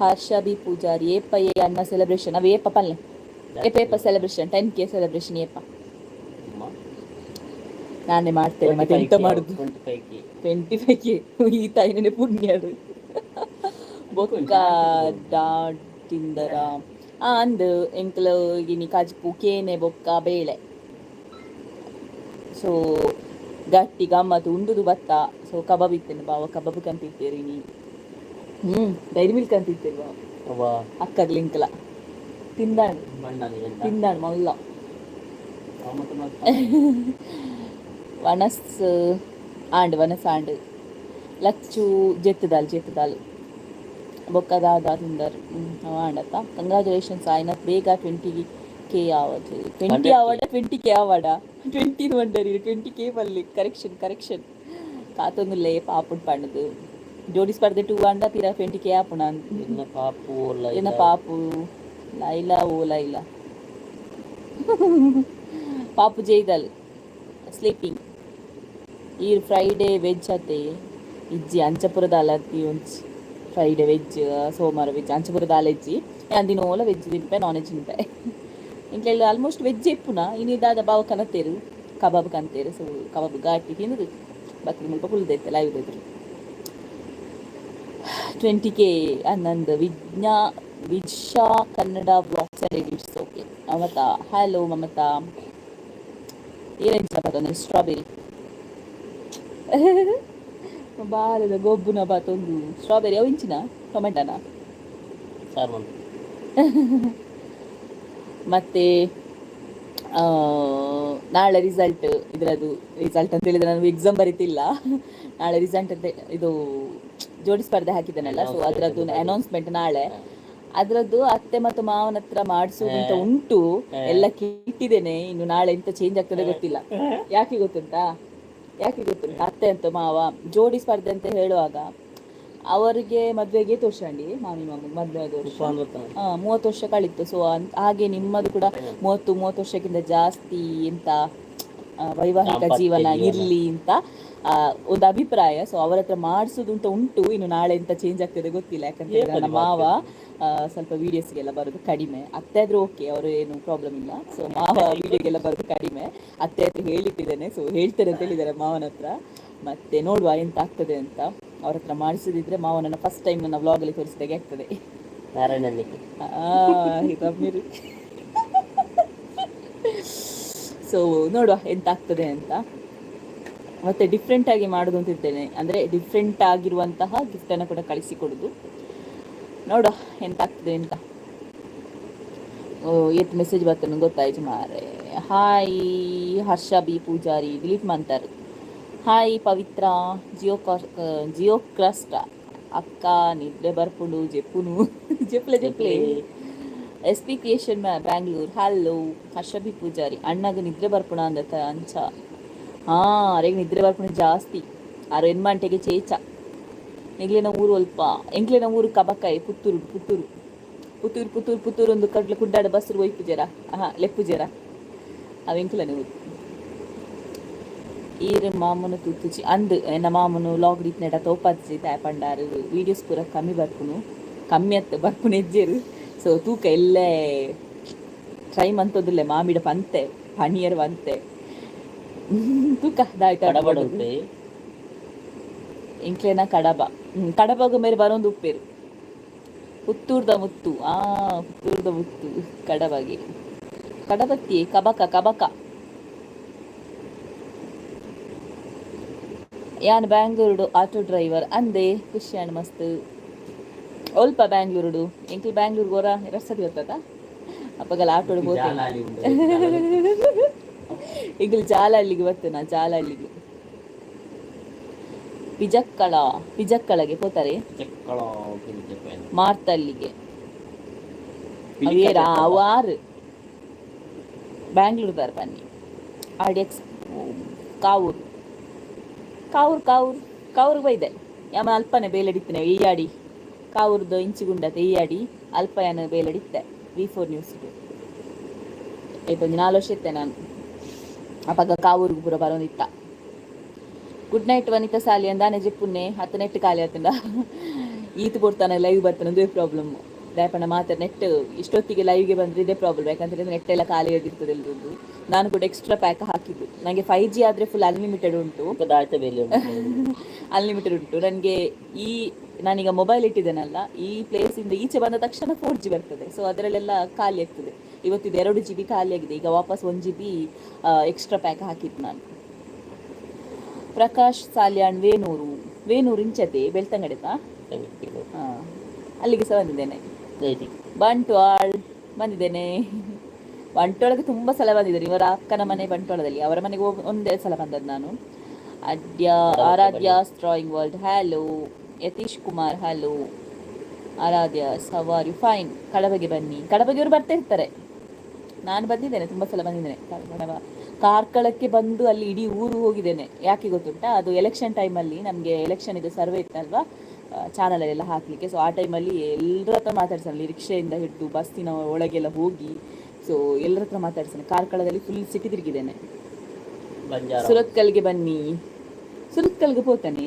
Speaker 1: ಹರ್ಷ ಬಿ ಪೂಜಾರಿ ಏಪ ಅನ್ನ ಸೆಲೆಬ್ರೇಷನ್ ಅವು ಏಪ ಪಲ್ಲೆ ಏಪ ಸೆಲೆಬ್ರೇಷನ್ 10K ಸೆಲೆಬ್ರೇಷನ್ ಏಪ ನಾನೇ ಮಾಡ್ತೇನೆ. ಮತ್ತೆ ಎಂತ ಮಾಡುದು 25K ಈ ತಾಯಿನೇ ಪುಣ್ಯರು ಬೊಕ್ಕ ದಾಟಿಂದರ ಅಂದು ಎಂಕ್ಲು ಗಿನಿ ಕಾಜ್ಪು ಕೇನೆ ಬೊಕ್ಕ ಬೇಳೆ. ಸೊ ಗಟ್ಟಿ ಗಮ್ಮತ್ತು ಉಂಡುದು ಬತ್ತ. ಸೊ ಕಬಾಬ್ ಇತ್ತೇನೆ ಬಾವ ಕಬಾಬ್ ಕಂತಿತ್ತೇರಿ ನೀ ಡೈರಿ ಮಿಲ್ಕ್ ಅಂತಿತ್ತೇರಿ ಬಾವ ಅಕ್ಕಗ್ಲಿಂಕ್ಲ ತಿಂದಾಣ್ ಮಲ್ಲ ವನಸ್ ಆಂಡ್ ಲಚ್ಚು ಜೆತ್ತದಾಲ್ ಬೊಕ್ಕದಾದ ತಿಂದರ್ ಆಂಡತ್ತ. ಕಂಗ್ರಾಚುಲೇಷನ್ಸ್ ಆಯ್ನತ್ ಬೇಗ 20K ಆವಡ್ 20 ಆವಡ 20K ಆವಡ 20 ಮಂಡರಿ 20K ಬಲ್ಲಿ ಕರೆಕ್ಷನ್ ಕಾತೊಂದುಲ್ಲೆ ಪಾಪುಡ್ ಪಣ್ಣದು ಜೋಡಿ ಸ್ಪರ್ಧೆ 2 ಅಂಡ ತೀರ 20K ಆಪುಣ ಎನ್ನ ಪಾಪು ಲೈಲಾ ಪಾಪು ಜೈದಲ್ ಸ್ಲೀಪಿಂಗ್. ಈ ಫ್ರೈಡೇ ವೆಜ್ ಅತ್ತೆ ಇಜ್ಜಿ ಅಂಚಪುರದ ಅಲರ್ತಿ ಒಂಚಿ ಫ್ರೈಡೇ ವೆಜ್ ಸೋಮವಾರ ವೆಜ್ ಅಂಚಪುರದ ಅಲೆಜ್ಜಿ ಅಂದಿನೋಲ ವೆಜ್ ತಿಂಪೆ ನಾನ್ ವೆಜ್ ತಿಂಪೆ ಇಂಕ್ಲೆಲ್ಲ ಆಲ್ಮೋಸ್ಟ್ ವೆಜ್ ಎಪ್ಪುನ ಇನ್ನಿದಾದ ಬಾವ ಕನತೇರು ಕಬಾಬ್ ಕಂತೇರು. ಸೊ ಕಬಾಬ್ ಘಾಟಿ ತಿಂದು ಬಕ್ರಿ ಮುಲ್ಪ ಕುಲ್ದೈತೆ ಲೈವ್ ಇದ್ರು 20K ಅನ್ನಂದು Vijsha Kannada blogs and edits. Okay Mamata hello Mamata ಏನೇನು ಬಾತೊಂದು ಸ್ಟ್ರಾಬೆರಿ ಬಾರದ ಗೊಬ್ಬುನ ಬಾತೊಂದು ಸ್ಟ್ರಾಬೆರಿ ಅವು ಇಂಚಿನ ಟೊಮೆಟೊನ ಮತ್ತೆ ನಾಳೆ ರಿಸಲ್ಟ್ ರಿಸಲ್ಟ್ ಅಂತ ಹೇಳಿದ್ರೆ ನಾನು ಎಕ್ಸಾಮ್ ಬರೀತಿಲ್ಲ. ನಾಳೆ ರಿಸಲ್ಟ್ ಅಂತ ಇದು ಜೋಡಿ ಸ್ಪರ್ಧೆ ಹಾಕಿದ್ದೇನಲ್ಲ. ಸೊ ಅದರದ್ದು ಅನೌನ್ಸ್ಮೆಂಟ್ ನಾಳೆ. ಅದರದ್ದು ಅತ್ತೆ ಮತ್ತು ಮಾವನ ಹತ್ರ ಮಾಡಿಸೋದು ಅಂತ ಉಂಟು, ಎಲ್ಲ ಕಿಟ್ಟಿದ್ದೇನೆ. ಇನ್ನು ನಾಳೆ ಎಂತ ಚೇಂಜ್ ಆಗ್ತದೆ ಗೊತ್ತಿಲ್ಲ. ಯಾಕೆ ಗೊತ್ತುಂಟಾ ಅತ್ತೆ ಅಂತ ಮಾವ ಜೋಡಿ ಸ್ಪರ್ಧೆ ಅಂತ ಹೇಳುವಾಗ ಅವರಿಗೆ ಮದುವೆಗೆ ತೋರ್ಸಂಡಿ ಮಾಮಿ ಮದುವೆ ಆದ ವರ್ಷ 30 ವರ್ಷ ಕಳಿತು. ಸೊ ಹಾಗೆ ನಿಮ್ಮದು ಕೂಡ 30 ವರ್ಷಕ್ಕಿಂತ ಜಾಸ್ತಿ ಎಂತ ವೈವಾಹಿಕ ಜೀವನ ಇರ್ಲಿ ಅಂತ ಒಂದು ಅಭಿಪ್ರಾಯ. ಸೊ ಅವರ ಹತ್ರ ಮಾಡಿಸೋದು ಅಂತ ಉಂಟು. ಇನ್ನು ನಾಳೆ ಎಂತ ಚೇಂಜ್ ಆಗ್ತದೆ ಗೊತ್ತಿಲ್ಲ. ಯಾಕಂದ್ರೆ ನನ್ನ ಮಾವ ಸ್ವಲ್ಪ ವಿಡಿಯೋಸ್ಗೆಲ್ಲ ಬರೋದು ಕಡಿಮೆ. ಅತ್ತೆ ಆದ್ರೂ ಓಕೆ, ಅವರು ಏನು ಪ್ರಾಬ್ಲಮ್ ಇಲ್ಲ. ಸೊ ಮಾವ ವಿಡಿಯೋಗೆಲ್ಲ ಬರೋದು ಕಡಿಮೆ. ಅತ್ತೆ ಹತ್ರ ಹೇಳಿಟ್ಟಿದ್ದೇನೆ. ಸೊ ಹೇಳ್ತಾರೆ ಅಂತ ಹೇಳಿದ್ದಾರೆ ಮಾವನ ಹತ್ರ. ಮತ್ತೆ ನೋಡುವ ಎಂತ ಆಗ್ತದೆ ಅಂತ. ಅವ್ರ ಹತ್ರ ಮಾಡಿಸೋದಿದ್ರೆ ಮಾವನನ್ನ ಫಸ್ಟ್ ಟೈಮ್ ನನ್ನ ವ್ಲಾಗಲ್ಲಿ ತೋರಿಸಿದಾಗೆ ಆಗ್ತದೆ. ಸೊ ನೋಡುವ ಎಂತ ಆಗ್ತದೆ ಅಂತ. ಮತ್ತೆ ಡಿಫ್ರೆಂಟ್ ಆಗಿ ಮಾಡೋದು ಅಂತಿದ್ದೇನೆ. ಅಂದರೆ ಡಿಫ್ರೆಂಟ್ ಆಗಿರುವಂತಹ ಗಿಫ್ಟನ್ನು ಕೂಡ ಕಳಿಸಿಕೊಡೋದು. ನೋಡುವ ಎಂತ ಆಗ್ತದೆ ಅಂತ. ಎತ್ತು ಮೆಸೇಜ್ ಬರ್ತದೆ ಗೊತ್ತಾಯ್ತು ಮಾರೆ. ಹಾಯ್ ಹರ್ಷ ಬಿ ಪೂಜಾರಿ ಡಿಲೀಟ್ ಮಾಡ್ತಾರೆ. ಹಾಯ್ ಪವಿತ್ರ ಜಿಯೋ ಕ್ರಸ್ಟ್ ಅಕ್ಕ ನಿದ್ರೆ ಬರ್ಪುಂಡು ಜೆಪ್ಪುನು ಜೆಪ್ಲೆ SP ಕ್ರಿಯೇಷನ್ ಬ್ಯಾಂಗ್ಳೂರ್ ಹಲೋ. ಹರ್ಷ ಬಿ ಪೂಜಾರಿ ಅಣ್ಣಗ ನಿದ್ರೆ ಬರ್ಪುಣ ಅಂದತ್ತ ಅಂಚ. ಅರೆಗೆ ನಿದ್ರೆ ಬರ್ಪುಣ ಜಾಸ್ತಿ. 6 ಗಂಟೆಗೆ ಚೇಚ ಎಂಗ್ಲಿನ ಊರು ಅಲ್ಪ ಎಂಗ್ಲಿನ ಊರು ಕಬಕಾಯಿ ಪುತ್ತೂರು ಒಂದು ಕಡ್ಲೆ ಕುಡ್ಡಾಡ ಬಸ್ರು ಒಯ್ಪುಜೇರ ಲೆಪ್ಪುಜೇರ ಅವೆಂಕುಲನೆ ಊರು. ಈರು ಮಾಮೂನು ತೂತುಚಿ ಅಂದು ಎನ್ನ ಮಾಮೂನು ಲಾಗ್ ರೀತಿ ನೆಡ ತೋಪಾಚಿ ತಾಯಪಂಡಾರು ವೀಡಿಯೋಸ್ ಪೂರ ಕಮ್ಮಿ ಬರ್ಪುನು ಬರ್ಪುನು ಎಜ್ಜೇರು. ಸೊ ತೂಕ ಎಲ್ಲೇ ಟ್ರೈ ಮಂತೋದಿಲ್ಲ ಮಾಮಿಡ ಪಂತೆ ಪಣಿಯರ್ ಬಂತೆ ತೂಕ ದಾಯ್ತ ಇಂಕ್ಲೇನ ಕಡಬಗ ಮೇರೆ ಬರೋದು ಉಪ್ಪೇರು ಪುತ್ತೂರ್ದ ಮುತ್ತು ಕಡಬತ್ತಿ ಕಬಕ ಯಾನ್ ಬ್ಯಾಂಗ್ಳೂರು ಆಟೋ ಡ್ರೈವರ್ ಅಂದೆ ಖುಷಿ ಮಸ್ತ್ ಒಲ್ಪ ಬ್ಯಾಂಗ್ಳೂರು ಎಂಕ್ಲು ಬ್ಯಾಂಗ್ಳೂರ್ ಗೋರ ರಸ್ಸದಿ ಬರ್ತದ ಅಪ್ಪಗಲ ಆಟೋಡ್ ಹೋತೆ ಈಗ ಜಾಲಹಳ್ಳಿಗೆ ಬರ್ತೇನೆ ಜಾಲಹಳ್ಳಿಗೆ ಪಿಜಕ್ಕಳಗೆ ಹೋತಾರೆ ಮಾರ್ತಲ್ಲಿಗೆ ಅವೇರ ಅವಾರು ಬ್ಯಾಂಗ್ಳೂರ್ ದಾರ ಬನ್ನಿ ಆಡೆಕ್ಸ್ ಕಾವೂರು ಕಾವೂರು ಕಾವೂರು ಕಾವೂರು ಬೈದೆ ಯಾಮ ಅಲ್ಪನೆ ಬೇಲೆಡಿತ್ತೇನೆ ಈಯಾಡಿ ಕಾವೂರ್ದು ಇಂಚಿಗುಂಡತೆ ಈಯಾಡಿ ಅಲ್ಪಯನ ಬೇಲೆಡಿತ್ತೆ V4 ನ್ಯೂಸ್ಗೆ ಒಂದು 4 ವರ್ಷ ಇತ್ತೆ ನಾನು ಅಪ್ಪಗ ಕಾವೂರ್ಗೆ ಪೂರ ಬರೋನಿತ್ತ ಗುಡ್ ನೈಟ್ ವನಿತಾ ಸಾಲಿ ಅಂದಾನೆ ಜಿಪ್ಪುನ್ನೆ 10 ನೆಟ್ ಖಾಲಿ ಆತಂಡ ಈತು ಕೊಡ್ತಾನೆ ಲೈವ್ ಬರ್ತಾನೆ ಅದೇ ಪ್ರಾಬ್ಲಮ್ ದಯಪಣ್ಣ ಮಾತಾಡ ನೆಟ್ ಇಷ್ಟೊತ್ತಿಗೆ ಲೈವ್ಗೆ ಬಂದರೆ ಇದೇ ಪ್ರಾಬ್ಲಮ್. ಯಾಕಂದರೆ ನೆಟ್ ಎಲ್ಲ ಖಾಲಿ ಆಗಿರ್ತದೆ ಎಲ್ರದ್ದು. ನಾನು ಕೂಡ ಎಕ್ಸ್ಟ್ರಾ ಪ್ಯಾಕ್ ಹಾಕಿದ್ದು. ನನಗೆ 5G ಆದರೆ ಫುಲ್ ಅನ್ಲಿಮಿಟೆಡ್ ಉಂಟು, ಅನ್ಲಿಮಿಟೆಡ್ ಉಂಟು ನನಗೆ. ನಾನೀಗ ಮೊಬೈಲ್ ಇಟ್ಟಿದ್ದೇನಲ್ಲ, ಈ ಪ್ಲೇಸಿಂದ ಈಚೆ ಬಂದ ತಕ್ಷಣ 4G ಬರ್ತದೆ. ಸೊ ಅದರಲ್ಲೆಲ್ಲ ಖಾಲಿ ಆಗ್ತದೆ. ಇವತ್ತಿದ್ದು 2 GB ಖಾಲಿ ಆಗಿದೆ. ಈಗ ವಾಪಸ್ 1 GB ಎಕ್ಸ್ಟ್ರಾ ಪ್ಯಾಕ್ ಹಾಕಿದ್ದು ನಾನು. ಪ್ರಕಾಶ್ ಸಾಲ್ಯಾಣ್ ವೇಣೂರು ಇಂಚತೆ ಬೆಳ್ತಂಗಡೆತ ಅಲ್ಲಿಗೆ ಸಹ ಬಂದಿದ್ದೇನೆ. ಬಂಟ್ವಾಳ್ ಬಂದಿದ್ದೇನೆ. ಬಂಟ್ವಾಳಕ್ಕೆ ತುಂಬ ಸಲ ಬಂದಿದ್ದೇನೆ. ಇವರ ಅಕ್ಕನ ಮನೆ ಬಂಟ್ವಾಳದಲ್ಲಿ, ಅವರ ಮನೆಗೆ ಒಂದೇ ಸಲ ಬಂದದ್ದು ನಾನು. Aaradhya drawing world hello. Yatish Kumar hello. Aaradhya ಸವಾರ್ ಯು ಫೈನ್. ಕಡಬಗೆ ಬನ್ನಿ. ಕಡಬಗೆಯವರು ಬರ್ತಾ ಇರ್ತಾರೆ. ನಾನು ಬಂದಿದ್ದೇನೆ, ತುಂಬ ಸಲ ಬಂದಿದ್ದೇನೆ. ಕಾರ್ಕಳಕ್ಕೆ ಬಂದು ಅಲ್ಲಿ ಇಡೀ ಊರು ಹೋಗಿದ್ದೇನೆ. ಯಾಕೆ ಗೊತ್ತುಂಟಾ, ಅದು ಎಲೆಕ್ಷನ್ ಟೈಮಲ್ಲಿ ನಮಗೆ ಎಲೆಕ್ಷನ್ ಇದು ಸರ್ವೆ ಇತ್ತಲ್ವಾ ಚಾನಲಲ್ಲೆಲ್ಲ ಹಾಕಲಿಕ್ಕೆ. ಸೊ ಆ ಟೈಮಲ್ಲಿ ಎಲ್ಲರ ಹತ್ರ ಮಾತಾಡ್ಸಲ್ಲಿ, ರಿಕ್ಷೆಯಿಂದ ಹಿಡಿದು ಬಸ್ಸಿನ ಒಳಗೆಲ್ಲ ಹೋಗಿ ಸೊ ಎಲ್ಲರ ಹತ್ರ ಮಾತಾಡ್ಸೇನೆ. ಕಾರ್ಕಳದಲ್ಲಿ ಫುಲ್ ಸಿಟಿ ತಿರುಗಿದ್ದೇನೆ. ಸುರತ್ಕಲ್ಗೆ ಬನ್ನಿ. ಸುರತ್ಕಲ್ಗೆ ಹೋಗ್ತಾನೆ.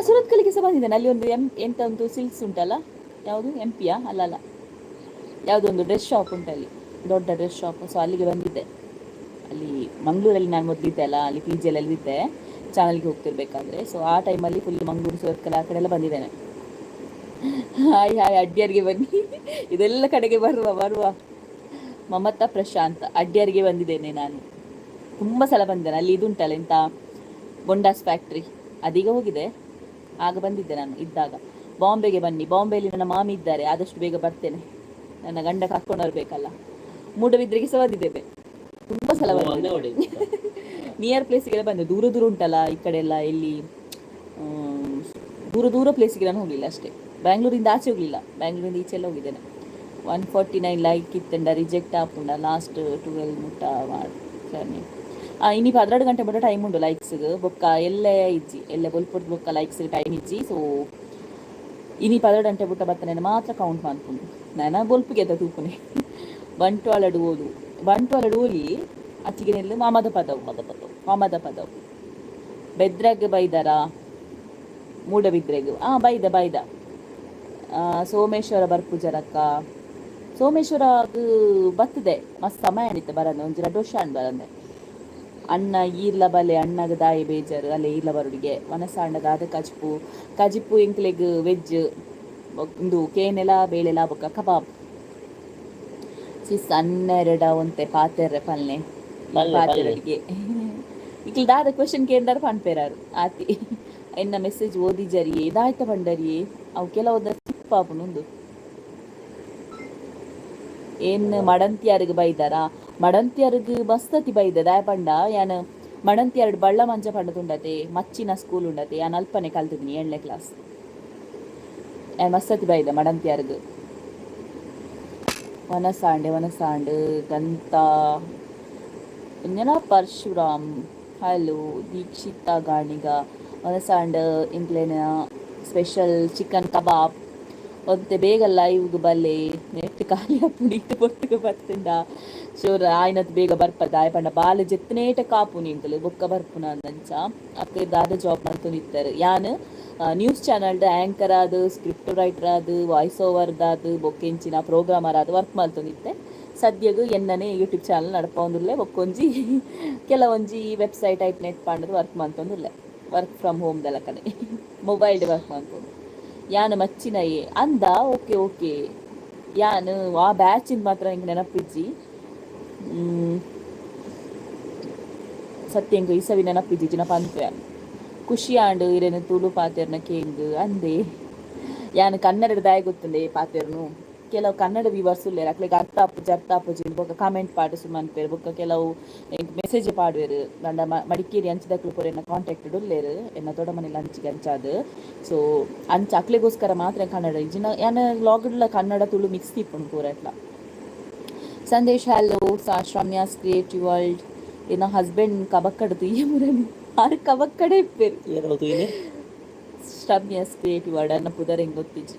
Speaker 1: ಸುರತ್ಕಲ್ಗೆ ಸಹ ಬಂದಿದ್ದೇನೆ. ಅಲ್ಲಿ ಒಂದು ಎಂತ ಒಂದು ಸಿಲ್ಕ್ಸ್ ಉಂಟಲ್ಲ, ಯಾವುದು MP ಅಲ್ಲ ಯಾವುದೊಂದು ಡ್ರೆಸ್ ಶಾಪ್ ಉಂಟಲ್ಲಿ, ದೊಡ್ಡ ಡ್ರೆಸ್ ಶಾಪ್. ಸೊ ಅಲ್ಲಿಗೆ ಬಂದಿದ್ದೆ. ಅಲ್ಲಿ ಮಂಗಳೂರಲ್ಲಿ ನಾನು ಮೊದಲಿದ್ದೆ ಅಲ್ಲ, ಅಲ್ಲಿ PG ಎಲ್ಲ ಇದ್ದೆ ಚಾನಲ್ಗೆ ಹೋಗ್ತಿರ್ಬೇಕಾದ್ರೆ. ಸೊ ಆ ಟೈಮಲ್ಲಿ ಫುಲ್ ಮಂಗಳೂರು, ಸುರತ್ಕಲ್ ಆ ಕಡೆ ಎಲ್ಲ ಬಂದಿದ್ದೇನೆ. ಹಾಯ್ ಅಡ್ಡಿಯರಿಗೆ ಬನ್ನಿ. ಇದೆಲ್ಲ ಕಡೆಗೆ ಬರುವ ಮಮತಾ ಪ್ರಶಾಂತ್ ಅಡ್ಡಿಯರಿಗೆ ಬಂದಿದ್ದೇನೆ ನಾನು. ತುಂಬ ಸಲ ಬಂದಿದ್ದೇನೆ. ಅಲ್ಲಿ ಇದುಂಟಲ್ಲ ಎಂತ ಬೊಂಡಾಸ್ ಫ್ಯಾಕ್ಟ್ರಿ, ಅದೀಗ ಹೋಗಿದೆ. ಆಗ ಬಂದಿದ್ದೆ ನಾನು ಇದ್ದಾಗ. ಬಾಂಬೆಗೆ ಬನ್ನಿ. ಬಾಂಬೆಯಲ್ಲಿ ನನ್ನ ಮಾಮಿ ಇದ್ದಾರೆ, ಆದಷ್ಟು ಬೇಗ ಬರ್ತೇನೆ. ನನ್ನ ಗಂಡ ಕರ್ಕೊಂಡು ಬರಬೇಕಲ್ಲ. ಮೂಡಬಿದ್ರೆಗೆ ಸಹ ಬಂದಿದ್ದೇವೆ. ತುಂಬ ಸಲ ಬಂದಿದ್ದೆ. ನಿಯರ್ ಪ್ಲೇಸಿಗೆಲ್ಲ ಬಂದೆ. ದೂರ ಉಂಟಲ್ಲ ಈ ಕಡೆ ಎಲ್ಲ, ಎಲ್ಲಿ ದೂರ ಪ್ಲೇಸಿಗೆ ನಾನು ಹೋಗಲಿಲ್ಲ ಅಷ್ಟೇ. ಬ್ಯಾಂಗ್ಳೂರಿಂದ ಆಚೆ ಹೋಗಲಿಲ್ಲ, ಬ್ಯಾಂಗ್ಳೂರಿಂದ ಈಚೆ ಎಲ್ಲ ಹೋಗಿದ್ದೇನೆ. 149 ಲೈಕ್ ಇತ್ತಂಡ ರಿಜೆಕ್ಟ್ ಆಪುಂಡ ಲಾಸ್ಟ್ 12 ಮುಟ್ಟ ಮಾಡ್ತಾನೆ. ಇನ್ನು 12 ಗಂಟೆ ಮುಟ್ಟ ಟೈಮ್ ಉಂಟು ಲೈಕ್ಸ್ಗೆ. ಬೊಕ್ಕ ಎಲ್ಲೇ ಇಜ್ಜಿ ಎಲ್ಲೇ ಬೊಲ್ಪುರ್ದು ಬೊಕ್ಕ ಲೈಕ್ಸ್ಗೆ ಟೈಮ್ ಇಜ್ಜಿ. ಸೊ ಇನ್ನು 12 ಗಂಟೆ ಬಿಟ್ಟ ಬರ್ತಾನೆ ಮಾತ್ರ ಕೌಂಟ್ ಮಾಡ್ಕೊಂಡು ನಾನು ಬೊಲ್ಪಿಗೆ ಎತ್ತ ತೂಪುನೆ. ಬಂಟ್ವಾಳ ಓಲಿ ಅಚ್ಚಿಗೆ ನೆಲ್ಲು ಮಾಮದ ಪದವು ಬೆದ್ರಾಗ ಬೈದಾರ. ಮೂಡಬಿದ್ರೆಗೆ ಬೈದ ಸೋಮೇಶ್ವರ ಬರ್ಪುಜರಕ್ಕ. ಸೋಮೇಶ್ವರಕ್ಕೆ ಬರ್ತದೆ ಮಸ್ತ್ ಸಮಯ ಅನಿತ್ತೆ ಬರಂದೆ. ಒಂದು 2 ವರ್ಷ ಬರಂದೆ. ಅಣ್ಣ ಈರ್ಲ ಬಲೆ ಅಣ್ಣಗೆ ದಾಯಿ ಬೇಜಾರು ಅಲ್ಲೇ ಈರ್ಲ ಬರುಡಿಗೆ ಮನಸ್ಸಾಂಡದ ಅದು ಕಜಿಪು ಎಂಕ್ಲೆಗ್ ವೆಜ್ ಒಂದು ಕೇನೆಲ ಬೇಳೆಲ ಬೊಕ್ಕ ಕಬಾಬ್ ಸನ್ನೆರಡ ಒಂತೆ ಪಾತೆರ್ರೆ ಪಲ್ಲೆ ಪಾತೆರಡಿಗೆ ಇಕ್ಲು ದಾದ ಕ್ವೆಶನ್ ಕೇಂದ್ರ ಪನ್ಪೇರಾರು ಆತಿ ಎನ್ನ ಮೆಸೇಜ್ ಓದಿ ಜರಿಯೇ ಇದಾಯ್ತ ಪಂಡರಿಯೇ ಅವು ಕೆಲವೊಂದು ಸಿಪ್ಪಾಪುನುಂದು ಏನು ಮಡಂತಿಯಾರಿಗೆ ಬೈದಾರ. ಮಡಂತಿಯಾರಿಗೆ ಮಸ್ತತಿ ಬೈದ ದಾಯ ಪಂಡ ಯಾನು ಮಡಂತಿಯಾರ್ಡು ಬಳ್ಳ ಮಂಚ ಪಂಡ ತುಂಡತೆ ಮಚ್ಚಿನ ಸ್ಕೂಲ್ ಉಂಡತೆ. ಯಾನು ಅಲ್ಪನೆ ಕಲ್ತಿದ್ದೀನಿ 7ನೇ ಕ್ಲಾಸ್. ಯಾನು ಮಸ್ತತಿ ಬೈದ ಮಡಂತಿಯಾರಿಗೆ. ವನಸಾಂಡ್ ಗಂತ ಪರಶುರಾಮ್ ಹಲೋ. ದೀಕ್ಷಿತಾ ಗಾಣಿಗ ವನಸಾಂಡ್ ಇಂಕ್ಲೇನ ಸ್ಪೆಷಲ್ ಚಿಕನ್ ಕಬಾಬ್ ಒಂತೆ ಬೇಗ ಲೈವ್ಗೆ ಬಲ್ಲೆ ನೆಟ್ ಖಾಲಿ ಪುಡಿಟ್ಟು ಬೊಟ್ಟಿಗೆ ಬರ್ತಂಡ ಶೋರ ಆಯ್ನತ್ ಬೇಗ ಬರ್ಪದ ಆಯ್ ಪಂಡ ಬಾಲ ಜೆತ್ತನೇಟ ಕಾಪು ನಿಂಕಲು ಬೊಕ್ಕ ಬರ್ಪುನ ಅಂದಂಚ ಅಕ್ಕ ದಾದ ಜಾಬ್ ಮಾಡ್ತು ನಿತ್ತಾರೆ. ಯಾನು ನ್ಯೂಸ್ ಚಾನಲ್ದ ಆ್ಯಂಕರ್ ಆದು, ಸ್ಕ್ರಿಪ್ಟ್ ರೈಟರ್ ಆದು, ವಾಯ್ಸ್ ಓವರ್ದಾದು, ಬೊಕ್ಕೆಂಚಿನ ಪ್ರೋಗ್ರಾಮರ್ ಆದು ವರ್ಕ್ ಮಾಡ್ತು ನಿತ್ತೆ. ಸದ್ಯಗೂ ಎನ್ನನೇ ಯೂಟ್ಯೂಬ್ ಚಾನಲ್ ನಡ್ಪೊಂದುಲ್ಲೆ. ಬೊಕ್ಕೊಂಜಿ ಕೆಲವೊಂಜಿ ವೆಬ್ಸೈಟ್ ಐಟ್ ನೆಟ್ ಪಾಂಡದು ವರ್ಕ್ ಮಾಡ್ತೊಂದುಲ್ಲೆ. ವರ್ಕ್ ಫ್ರಮ್ ಹೋಮ್ದೆಲ್ಲ ಕಡೆ ಮೊಬೈಲ್ಡ್ ವರ್ಕ್ ಮಾಡ್ಕೊಂಡು ಯಾನು ಮಚ್ಚಿನಯೇ ಅಂದ. ಓಕೆ ಯಾನು ಆ ಬ್ಯಾಚಿಂದ ಮಾತ್ರ ಹಿಂಗೆ ನೆನಪಿಜ್ಜಿ. ಸತ್ಯಂಗ ಇಸವಿ ನೆನಪಿಜಿನ ಪಂಪೆ ಖುಷಿ ಆಂಡ್ ಇರೇನು ತುಳು ಪಾತೆರ್ನ ಕೇಂಗ್ ಅಂದೆ ಯಾನು ಕನ್ನಡದ ದಾಯ ಗೊತ್ತುಂಡೆ ಪಾತೆರ್ನು ಕೆಲವು ಕನ್ನಡ ವ್ಯೂವರ್ಸ್ ಉಳ್ಳೇರು ಅಕ್ಲೆಗ್ ಅರ್ಥ ಆಪುಜಿ ಅರ್ಥ ಆಪುಜಿ ಬೊಕ್ಕ ಕಾಮೆಂಟ್ ಪಾಡು ಸುಮನ್ಪೇರು ಬೊಕ್ಕ ಕೆಲವು ಮೆಸೇಜ್ ಪಾಡುವೆರು ನಂಡ ಮಡಿಕೇರಿ ಅಂಚಿದಕ್ಲು ಪೂರ ಎನ್ನ ಕಾಂಟ್ಯಾಕ್ಟೆಡ್ ಉಳ್ಳೇರು ಎನ್ನ ದೊಡ್ಡ ಮನೇಲಿ ಅಂಚಿಗೆ ಅಂಚಾದು ಸೊ ಅಂಚ ಅಕ್ಲೆಗೋಸ್ಕರ ಮಾತ್ರ ಕನ್ನಡ ಇಜಿನ ಯಾನ ಲಾಗ್ಡ್ಲ ಕನ್ನಡ ತುಳು ಮಿಕ್ಸ್ ತಿಪ್ಪುಂಡು ಪೂರ ಎಟ್ಲ ಸಂದೇಶ್ ಹ್ಯಾಲೋ ಶ್ರಮ್ಯಾಸ್ ಕ್ರಿಯೇಟಿವ್ ವರ್ಲ್ಡ್ ಏನ ಹಸ್ಬೆಂಡ್ ಕಬಕ್ಕಡ ತುಯ್ಯ ಮುರಳಿ ಆರು ಕಬಕ್ಕಡೆ ಇಪ್ಪೇರು ಶ್ರಮ್ಯಾಸ್ ಕ್ರಿಯೇಟಿವ್ ವರ್ಲ್ಡ್ ಅನ್ನ ಪುದರ್ ಹೆಂಗ್ ಗೊತ್ತಿಜ್ಜಿ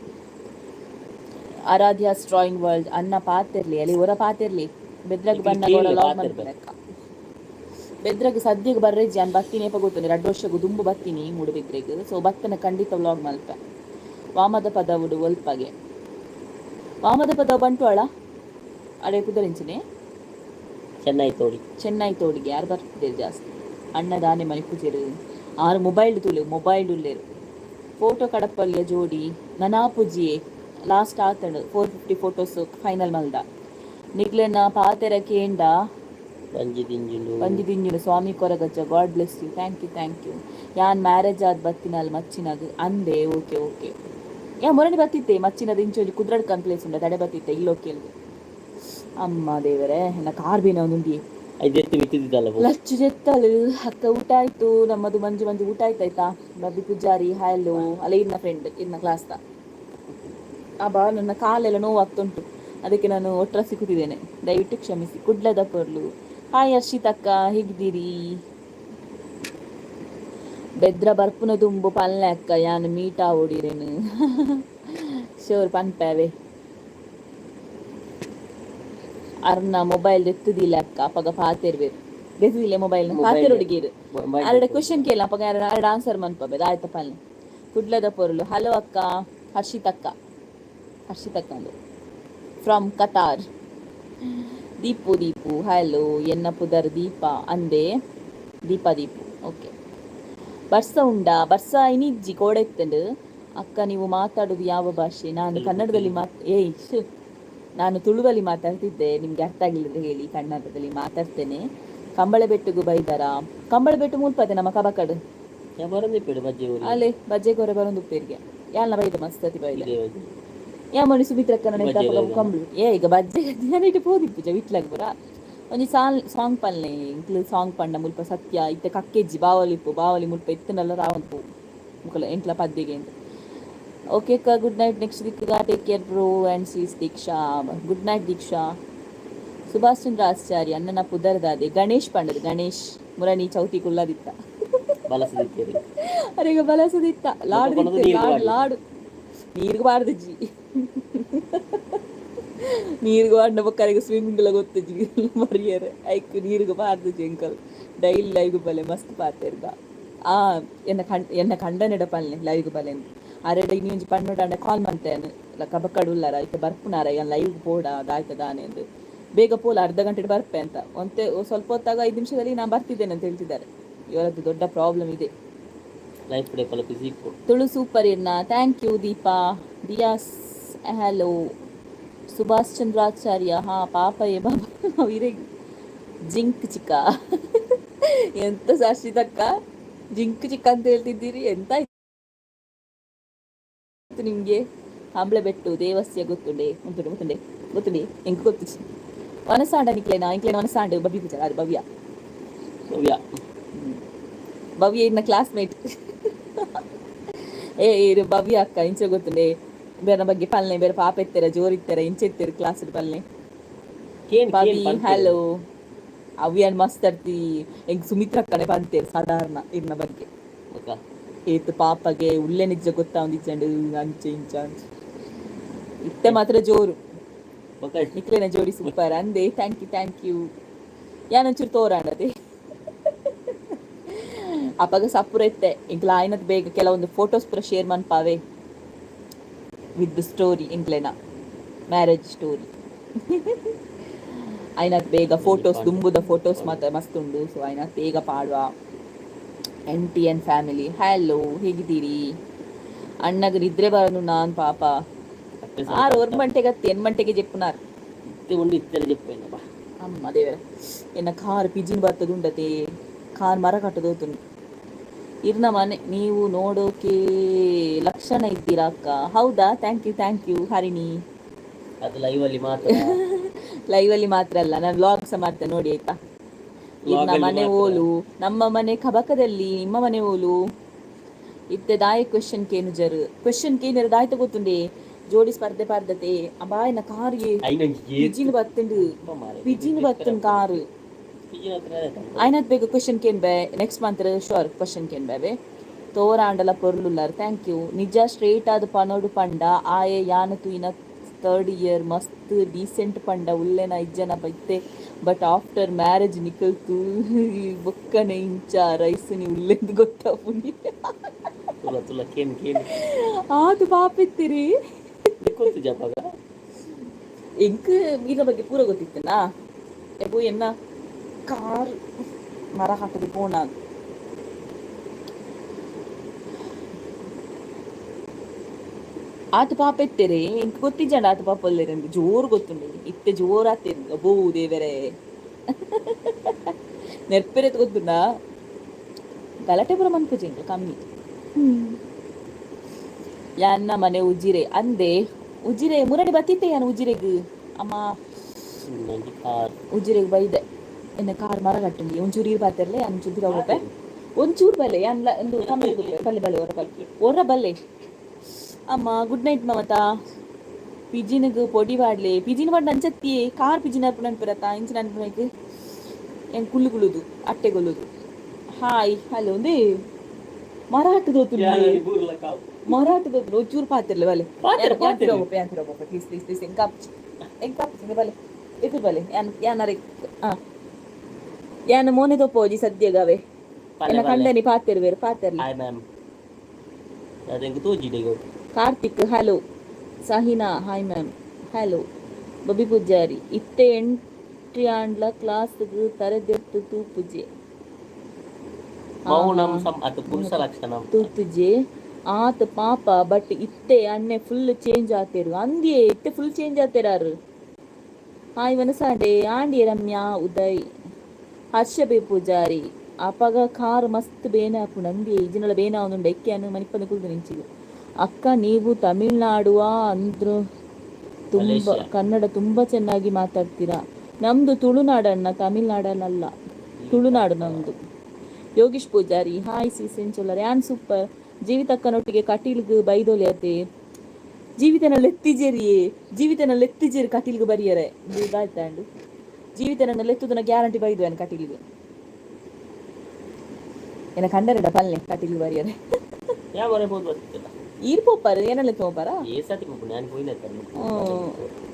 Speaker 1: ಆರಾಧ್ಯ ಡ್ರಾಯಿಂಗ್ ವರ್ಲ್ಡ್ ಅನ್ನ ಪಾತಿರ್ಲಿ ಅಲ್ಲಿ ಹೊರ ಪಾತಿರ್ಲಿ ಬೆದ್ರಗ್ ಬಣ್ಣ ಲಾಗ್ ಮಾಡ್ಬೇಕ ಬೆದ್ರಗ್ ಸದ್ಯಗ್ ಬರ್ರೆಜ್ಜಿ ಅನ್ ಬತ್ತಿನೇಪ ಗೊತ್ತುಂಡು 2 ವರ್ಷಗೂ ದುಂಬು ಬತ್ತೀನಿ ಮೂಡುಬಿದ್ರೆಗ್ ಸೊ ಬತ್ತನ ಖಂಡಿತ ವ್ಲಾಗ್ ಮಲ್ಪ ವಾಮದ ಪದವುಡು ಒಲ್ಪಗೆ ವಾಮದ ಪದ ಬಂಟ್ವಾಳ ಅಡೆ ಕುದರಿಂಚಿನೆ ಚೆನ್ನೈ ತೋಡಿಗೆ ಯಾರು ಬರ್ತಿದ್ದೇರು ಜಾಸ್ತಿ ಅಣ್ಣ ದಾನೆ ಮನೆ ಪೂಜೆರು ಆರು ಮೊಬೈಲ್ ಉಳ್ಳೇರು ಫೋಟೋ ಕಡಪಲ್ಯ ಜೋಡಿ ನನಾಪುಜಿಯೇ ಲಾಸ್ಟ್ ಆತಂಡು 450 ಫೋಟೋಸ್ ಫೈನಲ್ ಮಲ್ದ ನಿಕ್ಲೆನ ಪಾತೆರ ಕೇಂಡ ಬಂಜಿದಿಂಜುಲು ಸ್ವಾಮಿ Koragajja god bless you thank you ಯಾನ್ ಮ್ಯಾರೇಜ್ ಆದ ಬತ್ತಿನಲ್ ಮಚ್ಚಿನದು ಅಂದೆ ಓಕೆ ಯಾ ಮೊರನಿ ಬತ್ತಿತ್ತೆ ಮಚ್ಚಿನದು ಇಂಚೊಂಜಿ ಕುದ್ರಡ್ ಪ್ಲೇಸ್ ಉಂಡ ತಡೆ ಬತ್ತಿತ್ತೆ ಇಲ್ಲೋ ಕೇಳಿದೆ ಅಮ್ಮ ದೇವರೇ ಎನ್ನ ಕಾರ್ ಬೇನ ಒಂದುಂಡಿ ಲಚ್ಚು ಜೆತ್ತಲು ಅಕ್ಕ ಊಟ ಆಯ್ತು ನಮ್ಮದು ಮಂಜು ಊಟ ಆಯ್ತಾಯ್ತಾ ಬಬ್ಬಿ ಪೂಜಾರಿ ಹ್ಯಾಲೋ ಅಲ್ಲ ಇನ್ನ ಫ್ರೆಂಡ್ ಇನ್ನ ಕ್ಲಾಸ್ದ ನನ್ನ ಕಾಲೆಲ್ಲ ನೋವಾಗ್ತುಂಟು ಅದಕ್ಕೆ ನಾನು ಒಟ್ರಾಸಿ ಕೂತಿದ್ದೇನೆ ದಯವಿಟ್ಟು ಕ್ಷಮಿಸಿ ಕುಡ್ಲದ ಪೊರ್ಲು ಹಾಯ್ ಹರ್ಷಿತಕ್ಕ ಹೇಗಿದ್ದೀರಿ ಬೆದ್ರ ಬರ್ಪುನ ದುಂಬು ಪಲ್ಲೆ ಅಕ್ಕ ಯಾನು ಮೀಟಾ ಓಡಿರೇನು ಶೋರ್ ಪನ್ಪೇವೆ ಅರ್ನ ಮೊಬೈಲ್ ಎತ್ತುದಿಲ್ಲ ಅಕ್ಕ ಅಪ್ಪಗ ಪಾತಿರ್ಬೇರು ದೆತ್ತಿದಿಲ್ಲ ಮೊಬೈಲ್ ಪಾತಿರ್ ಹುಡುಗಿರು ಅರಡ ಕ್ವಶನ್ ಕೇಳ ಅಪ್ಪಗ ಅರಡ ಆನ್ಸರ್ ಮನ್ಪಬೇದು ಆಯ್ತಾ ಪಲ್ಲೆ ಕುಡ್ಲದ ಪೊರ್ಲು ಹಲೋ ಅಕ್ಕ ಹರ್ಷಿತಕ್ಕ ಅಂದು ಫ್ರಮ್ ಕತಾರ್ ದೀಪು ಹಲೋ ಎನ್ನ ಪುದರ್ ದೀಪ ಅಂದೆ ದೀಪು ಓಕೆ ಬರ್ಸ ಇನಿಜ್ಜಿ ಕೋಡೆತ್ತಂಡು ಅಕ್ಕ ನೀವು ಮಾತಾಡೋದು ಯಾವ ಭಾಷೆ ನಾನು ಕನ್ನಡದಲ್ಲಿ ನಾನು ತುಳುವಲ್ಲಿ ಮಾತಾಡ್ತಿದ್ದೆ ನಿಮ್ಗೆ ಅರ್ಥ ಆಗಿಲ್ಲದ್ರೆ ಹೇಳಿ ಕನ್ನಡದಲ್ಲಿ ಮಾತಾಡ್ತೇನೆ ಕಂಬಳ ಬೆಟ್ಟಗೂ ಬೈದಾರ ಕಂಬಳ ಬೆಟ್ಟು ಮುಲ್ಪತೆ ನಮ್ಮ ಕಬಕಡು ಅಲ್ಲೇ ಬಜ್ಜೆ ಕೊರೆ ಬರೋದು ಉಪ್ಪೇರಿಗೆ ಯಾಲ್ನ ಬೈದ ಮಸ್ತತಿ ಬೈದ ಯಾ ಮಣಿ ಸುಮಿತ್ರಕ್ಕನ ಕಂಬಳು ಈಗ ಬಜ್ಜೆ ದಿನ ಪೋದಿಪ್ಪುಜ ವಿಟ್ಲಾಗ ಬರ ಒಂಜಿ ಸಾಂಗ್ ಪಲ್ಲೆ ಇಂಕ್ಲು ಸಾಂಗ್ ಪಂಡ ಮುಲ್ಪ ಸತ್ಯ ಇತ್ತೆ ಕಕ್ಕೆಜ್ಜಿ ಬಾವಲಿ ಮುಲ್ಪ ಇತ್ತನಲ್ಲ ರಾವಂತು ಮುಕ್ಕಲ ಎಂಟ್ಲ ಪದ್ಯಗೆ ಅಂತ ಓಕೆ ಅಕ್ಕ ಗುಡ್ ನೈಟ್ ನೆಕ್ಸ್ಟ್ ದಿಕ್ಕ take care bro and sis Deeksha good night Deeksha Subhash Chandra Acharya ಅಣ್ಣನ ಪುದರ್ದಾದೆ ಗಣೇಶ್ ಗಣೇಶ್ ಮುರಣಿ ಚೌತಿ ಕುಲ್ಲದಿತ್ತ ಅರೆಗ ಬಲಸದಿತ್ತ ಲಾಡು ನೀರ್ಗೆ ಬಾರ್ದು ಜಿ ನೀರ್ಗೆ ಬಾಂಡ ಬಕ್ಕರಿಗೆ ಸ್ವಿಮ್ಮಿಂಗ್ಲ ಗೊತ್ತಜ್ಜಿ ಮರಿಯರೆ ಐಕ್ ನೀರ್ಗೆ ಬಾರ್ದು ಜಿ ಅಂಕಲ್ ಡೈಲಿ ಲೈವ್ ಬಲೆ ಮಸ್ತ್ ಪಾತೆರ್ಗ ಎನ್ನ ಕಂಡನೆಡ ಪಲ್ಲೆ ಲೈವ್ ಬಲೆ ಅರೆಡ ಇನ್ನೊಂಜಿ ಪಣ್ಣೊಡಾಂಡ ಕಾಲ್ ಮಂತೇನು ಕಬಕ್ಕಡು ಉಲ್ಲಾರ ಐತೆ ಬರ್ಪುನಾರ ಏನು ಲೈವ್ ಪೋಡ ಅದಾಯ್ತದಾನೆ ಎಂದು ಬೇಗ ಪೋಲ ಅರ್ಧ ಗಂಟೆ ಬರ್ಪೆ ಅಂತ ಸ್ವಲ್ಪ ಹೊತ್ತಾಗ 5 ನಿಮಿಷದಲ್ಲಿ ನಾನು ಬರ್ತಿದ್ದೇನೆ ಅಂತ ಹೇಳ್ತಿದ್ದಾರೆ. ಇವರದ್ದು ದೊಡ್ಡ ಪ್ರಾಬ್ಲಮ್ ಇದೆ. ತುಳು ಸೂಪರ್ ಇರ್ನ thank you Deepa Dias hello Subhash Chandracharya ಪಾಪ ಬಾಬಾ ಇರೇ ಜಿಂಕ್ ಚಿಕ್ಕ ಎಂತ ಶಾಶ್ವಿತಕ್ಕ ಜಿಂಕ್ ಚಿಕ್ಕ ಅಂತ ಹೇಳ್ತಿದ್ದೀರಿ ಎಂತ ನಿಮ್ಗೆ ಹಂಬಳೆ ಬೆಟ್ಟು ದೇವಸ್ಯ ಗೊತ್ತುಂಡೆ ಹೆಂಗ್ ಗೊತ್ತು ವನಸಾಂಡ ನಿಕ್ಲೇನ ವನಸಾಂಡ ಬಬ್ಬಿ ಪೂಜಾ ಅದು ಭವ್ಯ ಇನ್ನ ಕ್ಲಾಸ್ಮೇಟ್ ಇರು ಭವ್ಯ ಅಕ್ಕ ಇಂಚೆ ಗೊತ್ತುಂಡೆ ಬೇರೆ ಬಗ್ಗೆ ಪಲ್ಲೆ ಬೇರೆ ಪಾಪ ಎತ್ತರ ಜೋರಿತ್ತರ ಇಂಚೆ ಎತ್ತರ ಕ್ಲಾಸ್ ಪಲ್ಲೆ ಭವ್ಯ ಹಲೋ ಅವ್ಯನ್ ಮಸ್ತ್ ಅರ್ತಿ ಹೆಂಗ್ ಸುಮಿತ್ರ ಅಕ್ಕನೆ ಬಂತೇರು ಸಾಧಾರಣ ಇರ್ನ ಬಗ್ಗೆ ಏತು ಪಾಪಗೆ ಉಳ್ಳೆ ನಿಜ ಗೊತ್ತಾ ಒಂದಿಚ್ಚಂಡು ಅಂಚೆ ಇಂಚ ಇತ್ತೆ ಮಾತ್ರ ಜೋರು ನಿಕ್ಲೇನ ಜೋಡಿ ಸೂಪರ್ ಅಂದೆ ಥ್ಯಾಂಕ್ ಯು ಯಾನಂಚೂರು ತೋರಾಡದೆ ಅಪ್ಪಗ ಸಪುರ ಇತ್ತೆ ಇಂಕ್ಲ ಆಯ್ನದ್ ಬೇಗ ಕೆಲವೊಂದು ಫೋಟೋಸ್ ಪೂರ ಶೇರ್ ಮನ್ಪಾವೆ ವಿತ್ ಸ್ಟೋರಿ ಇಂಕ್ಲೆನ ಮ್ಯಾರೇಜ್ ಸ್ಟೋರಿ ಆಯ್ನದ್ ಬೇಗ ಫೋಟೋಸ್ ದುಂಬುದ ಫೋಟೋಸ್ ಮಾತ್ರ ಮಸ್ತ್ ಉಂಡು. ಸೊ ಆಯ್ನದ್ ಬೇಗ ಪಾಡುವ NTN ಫ್ಯಾಮಿಲಿ ಹಲೋ ಹೇಗಿದ್ದೀರಿ ಅಣ್ಣಗ ನಿದ್ರೆ ಬರನು ನಾನ್ ಪಾಪ 6 ಗಂಟೆಗೆ 8 ಗಂಟೆಗೆ ಜೆಪ್ಪುನಾರ್ ಅಮ್ಮ ದೇವರ ಎನ್ನ ಕಾರ್ ಪಿಜಿನ್ ಬರ್ತದ ಉಂಡತೆ ಕಾರ್ ಮರ ಕಟ್ಟದೋತುಂಡು ಇರ್ನ ಮನೆ ನೀವು ನೋಡೋಕೆ ಲಕ್ಷಣ ಇದ್ದೀರಾ ಅಕ್ಕ. ಹೌದಾ, ಥ್ಯಾಂಕ್ ಯು ಹರಿಣಿ.
Speaker 2: ಅದು ಲೈವ್ ಅಲ್ಲಿ ಮಾತ್ರ.
Speaker 1: ಲೈವ್ ಅಲ್ಲಿ ಮಾತ್ರ ಅಲ್ಲ, ನಾನು ವ್ಲಾಗ್ ಸಹ ಮಾಡ್ತೇನೆ ನೋಡಿ ಆಯ್ತಾ. ಇರ್ನ ಮನೆ ಓಲು, ನಮ್ಮ ಮನೆ ಕಬಕದಲ್ಲಿ, ನಿಮ್ಮ ಮನೆ ಓಲು ಇತ್ತೆ ದಾಯ ಕ್ವೆಶನ್ ಕೇನು ದಾಯ್ತ ಗೊತ್ತುಂಡೆ ಜೋಡಿ ಸ್ಪರ್ಧೆ ಪಾರ್ದತೆ ಅಬಾಯ್ನ ಕಾರ್ಗೆ ಪಿಜಿನ್ ಬತ್ತನ್ ಕಾರು ಆಯ್ನತ್ ಬೇಕು question can be next month short question can be ತೋರಾಂಡಲ ಪೊರ್ಲುಲ್ಲಾರ್. Thank you. ನಿಜ ಸ್ಟ್ರೇಟ್ ಆದ ಪನೋಡು ಪಂಡ ಆಯೆ ಯಾನ ತುಯಿನ 3rd ಇಯರ್ ಮಸ್ತ್ ಡೀಸೆಂಟ್ ಪಂಡ ಉಲ್ಲೆನ ಇಜ್ಜನ ಬೈತೆ ಬಟ್ ಆಫ್ಟರ್ ಮ್ಯಾರೇಜ್ ನಿಕಲ್ತು ಬೊಕ್ಕನೆ ಇಂಚ ರೈಸ್ನಿ ಉಲ್ಲೆಂದು ಗೊತ್ತಾಪುಂಡಿ ಆದು ಪಾಪಿತ್ತಿರಿ ಎಂಕ್ ಈಗ ಬಗ್ಗೆ ಪೂರ ಗೊತ್ತಿತ್ತನಾ ಎಬು ಎನ್ನ ಕಾರ್ ಮರ ಹಾಕದು ಪೋಣ ಆತ ಪಾಪ ಎತ್ತೇರೆ ಎಂಕ್ ಗೊತ್ತಿಜ್ಜಂಡ ಆತ ಪಾಪ ಒಲ್ಲೇರೆ ಅಂತ ಜೋರು ಗೊತ್ತುಂಡು ಇತ್ತೆ ಜೋರು ಆತೇರಿ ಅಬ್ಬೋ ದೇವರೇ ನೆರ್ಪೆರೆತ್ ಗೊತ್ತುಂಡ ಗಲಾಟೆ ಪುರ ಮನ್ಪುಜೆಂಡು ಕಮ್ಮಿ. ಯಾನ್ನ ಮನೆ ಉಜಿರೆ ಅಂದೆ ಉಜಿರೆ ಮುರಡಿ ಬತ್ತಿತ್ತೆ ಯಾನ ಉಜಿರೆಗ್ ಅಮ್ಮ ಉಜಿರೆಗ್ ಬೈದೆ ಎನ್ನ ಕಾರ್ ಮರ ಕಟ್ಟಂಡಿ ಒಂಚೂರು ಇರ್ ಬಾತಿರ್ಲೆ ಒಂಚೂರು ಹೋಗ್ಬೆ ಒಂಚೂರು ಬಲ್ಲೆ ಯಾನ್ಲ ಒಂದು ಕಮ್ಮಿ ಬಲ್ಲೆ ಬಲ್ಲೆ ಒರ ಬಲ್ಲೆ ಅಮ್ಮ ಗುಡ್ ನೈಟ್ ಮಮತಾ. ಪಿಜಿನಿಗ್ ಪೊಡಿ ಬಾಡ್ಲೆ ಪಿಜಿನ ಬಾಡ್ ಅಂಚತ್ತಿ ಕಾರ್ ಪಿಜಿನ ಅರ್ಪು ನೆನ್ಪಿರತ್ತ ಇಂಚಿನ ನೆನ್ಪು ಹೆಂಗ್ ಕುಳ್ಳುಗುಳುದು ಅಟ್ಟೆಗೊಳ್ಳುದು. ಹಾಯ್ ಹಲೋ ದೇ ಮರಾಠದೋತು ಒಂಚೂರು ಪಾತಿರ್ಲೆ ಬಲೆ ಪ್ಲೀಸ್ ಎಂಕಾಪ್ ಬಲೆ ಇದು ಬಲೆ ಯಾನರೆ ಯಾನ ಮೋನೆ ತಪ್ಪೋಜಿ ಸದ್ಯಗವೆ ಎನ್ನ ಕಂಡನಿ ಪಾತಿರ್ವೇರು ಪಾತಿರ್ಲಿ. Karthik hello. Sahina hi ma'am hello. Babi Poojary ಇತ್ತೆ ಎಂಟ್ರಿ ಆಂಡ್ಲ ಕ್ಲಾಸ್ಗ್ ತರದೆತ್ತು ತೂಪುಜೆ ತೂತುಜೆ ಆತ ಪಾಪ ಬಟ್ ಇತ್ತೆ ಅಣ್ಣೆ ಫುಲ್ ಚೇಂಜ್ ಆತೇರು ಅಂದಿಯೇ ಇತ್ತೆ ಫುಲ್ ಚೇಂಜ್ ಆತೇರಾರು. ಹಾಯ್ ವನಸಾಡೆ ಆಂಡಿ ರಮ್ಯಾ ಉದಯ್ ಹರ್ಷ ಬೇ ಪೂಜಾರಿ ಅಪಗ ಕಾರ್ ಮಸ್ತ್ ಬೇನೆ ಹಾಪುಂಡು ಅಂದಿಯೇ ಇಜಿನಲ ಬೇನೆ ಅವನುಂಡು ಎಕ್ಕೆ ಅನ್ನು ಮನಿಪ್ಪಂದು ಕುಲ್ದು ನಿಂಚಿಗೆ. ಅಕ್ಕ ನೀವು ತಮಿಳ್ನಾಡುವ ಅಂದ್ರು ತುಂಬ ಕನ್ನಡ ತುಂಬ ಚೆನ್ನಾಗಿ ಮಾತಾಡ್ತೀರಾ. ನಮ್ದು ತುಳುನಾಡಣ್ಣ, ತಮಿಳ್ನಾಡಲ್ಲ, ತುಳುನಾಡು ನಮ್ದು. ಯೋಗೀಶ್ ಪೂಜಾರಿ ಹಾಯ್ ಸೀಸೆಂಚೊಲ್ಲರ್ ಯಾನ್ ಸೂಪರ್. ಜೀವಿತಕ್ಕನೊಟ್ಟಿಗೆ ಕಟೀಲ್ಗ್ ಬೈದೋಲಿ ಅತೆ ಜೀವಿತನಲ್ಲಿ ಎತ್ತಿಜೇರಿ ಕಟೀಲ್ಗೆ ಬರಿಯರೆ ಇದಾಯ್ತಾಂಡು ಜೀವಿತನ ಎತ್ತುದನ್ನ ಗ್ಯಾರಂಟಿ ಬೈದು ಏನು ಕಟೀಲ್ಗೆ ಏನ ಕಂಡರೆಡ ಪಲ್ಲೆ ಕಟೀಲ್ಗೆ ಬರಿಯರೆ ಈರ್ಪೋಪಾರ ಏನೆಲ್ಲ ತೋಪಾರ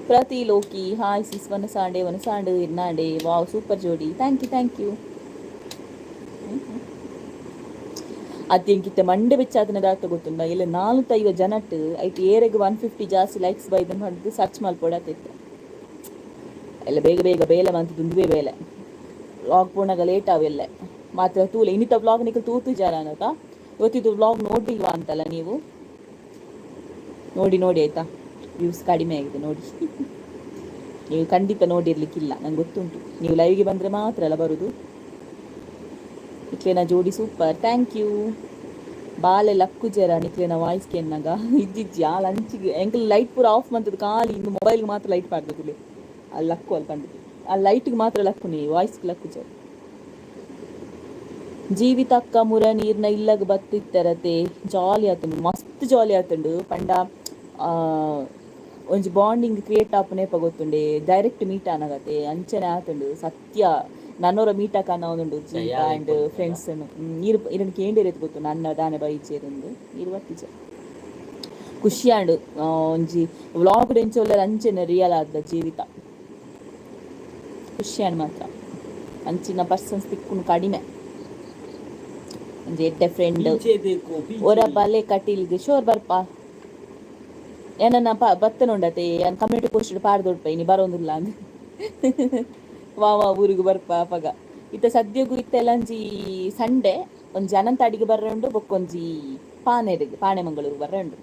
Speaker 1: ಪ್ರತಿ ಲೋಕಿ ಹಾಯ್ ಸಿಸ್ ವನಸಾಂಡೆ ಇರ್ನಾಡೆ ವಾವ್ ಸೂಪರ್ ಜೋಡಿ ಥ್ಯಾಂಕ್ ಯು. ಅದೇಂಕಿತ್ತೆ ಮಂಡೆ ಬೆಚ್ಚಾದನ ದಾತ ಗೊತ್ತುಂಡ ಇಲ್ಲ 450 ಜನಟ್ ಐಟ್ ಏರೆಗೆ 150 ಜಾಸ್ತಿ ಲೈಕ್ಸ್ ಬೈದನ್ ಹೊಡೆದು ಸರ್ಚ್ ಮಲ್ಪೊಡತ್ತಿತ್ತು ಎಲ್ಲ ಬೇಗ ಬೇಲೆ ಮಂತ್ ದುಂದುವೆ ಬೇಲೆ ವ್ಲಾಗ್ ಪೂರ್ಣಾಗ ಲೇಟ್ ಅವೆಲ್ಲ ಮಾತ್ರ ತೂಲೆ ಇನ್ನಿತ ವ್ಲಾಗ್ ನಿಖಲ್ ತೂತು ಜಾರ ಅನ್ನೋತ ಇವತ್ತಿದ್ದು ವ್ಲಾಗ್ ನೋಡಿಲ್ವಾ ಅಂತಲ್ಲ ನೀವು ನೋಡಿ ಆಯ್ತಾ ವ್ಯೂಸ್ ಕಡಿಮೆ ಆಗಿದೆ ನೋಡಿ ನೀವು ಖಂಡಿತ ನೋಡಿರ್ಲಿಕ್ಕಿಲ್ಲ ನಂಗೆ ಗೊತ್ತುಂಟು ನೀವು ಲೈವ್ಗೆ ಬಂದರೆ ಮಾತ್ರ ಅಲ್ಲ ಬರೋದು. ನಿಕ್ಲೇನ ಜೋಡಿ ಸೂಪರ್ ಥ್ಯಾಂಕ್ ಯು. ಬಾಲೆ ಲಕ್ಕು ಜರ ನಿಕ್ಲೇನ ವಾಯ್ಸ್ ಕೆನ್ನಾಗ ಇಜ್ಜಿಜ್ಜಿ ಆ ಲಂಚಿಗೆ ಎಂಕಲ್ ಲೈಟ್ ಪೂರ ಆಫ್ ಮಾಡ್ತದೆ ಖಾಲಿ ಇನ್ನು ಮೊಬೈಲ್ಗೆ ಮಾತ್ರ ಲೈಟ್ ಮಾಡ್ತದೆ ಅಲ್ಲಿ ಲಕ್ಕು ಅಲ್ಲಿ ಕಂಡು ಆ ಲೈಟ್ಗೆ ಮಾತ್ರ ಲಕ್ಕು ನೀ ವಾಯ್ಸ್ಗೆ ಲಕ್ಕು ಜರ. ಜೀವಿತಕ್ಕ ಮುರ ನೀರ್ನ ಇಲ್ಲಗ ಬತ್ತಿತ್ತರತೆ ಜಾಲಿ ಆತುಂಡು ಮಸ್ತ್ ಜಾಲಿ ಆತುಂಡು ಪಂಡ ಒಂಜಿ ಬಾಂಡಿಂಗ್ ಕ್ರಿಯೇಟ್ ಆಪುನೇಪ ಗೊತ್ತುಂಡೆ ಡೈರೆಕ್ಟ್ ಮೀಟ್ ಆನಾಗತ್ತೆ ಅಂಚನೆ ಆತುಂಡು ಸತ್ಯ ನನ್ನೋರ ಮೀಟಕ್ಕೆ ಅನ್ನೋದುಂಡು ಜೀವಿತ ಆ್ಯಂಡ್ ಫ್ರೆಂಡ್ಸ್ ಇರನ್ನು ಕೇಂಡಿರೈತೆ ಗೊತ್ತು ನನ್ನ ದಾನೆ ಬೈಚೇರಿಂದು ಇರುವತ್ತಿಜ ಖುಷಿ ಆಂಡು ಒಂಜಿ ವ್ಲಾಗ್ ಎಂಚೊಲ್ಲ ಅಂಚೆನೆ ರಿಯಲ್ ಆದ ಜೀವಿತ ಖುಷಿ ಆಂಡ್ ಮಾತ್ರ ಅಂಚಿನ ಪರ್ಸನ್ಸ್ ತಿಕ್ಕುನು ಕಡಿಮೆ ಒಂಜಿ ಎಡ್ಡೆ ಫ್ರೆಂಡ್ ಒರ ಬಲೆ ಕಟೀಲ್ಗೆ ಶೋರ್ ಬರ್ಪ ಏನನ್ನ ಬತ್ತನುಂಡತೆ ಕಮ್ಯುನಿಟಿ ಪೋಸ್ಟ್ ಪಾಡ್ದೊಡ್ಪ ಇನಿ ಬರೋದಿಲ್ಲ ಅಂದ್ ವಾ ಊರಿಗೆ ಬರ್ಪ ಪಗ ಇತ್ತ ಸದ್ಯಗೂ ಇತ್ತೆಲ್ಲಂಜಿ ಸಂಡೆ ಒಂಜಿ ಅನಂತಾಡಿಗೆ ಬರ್ರಂಡು ಬೊಕ್ಕೊಂಜಿ ಪಾಣೆ ಮಂಗಳೂರು ಬರ್ರಂಡು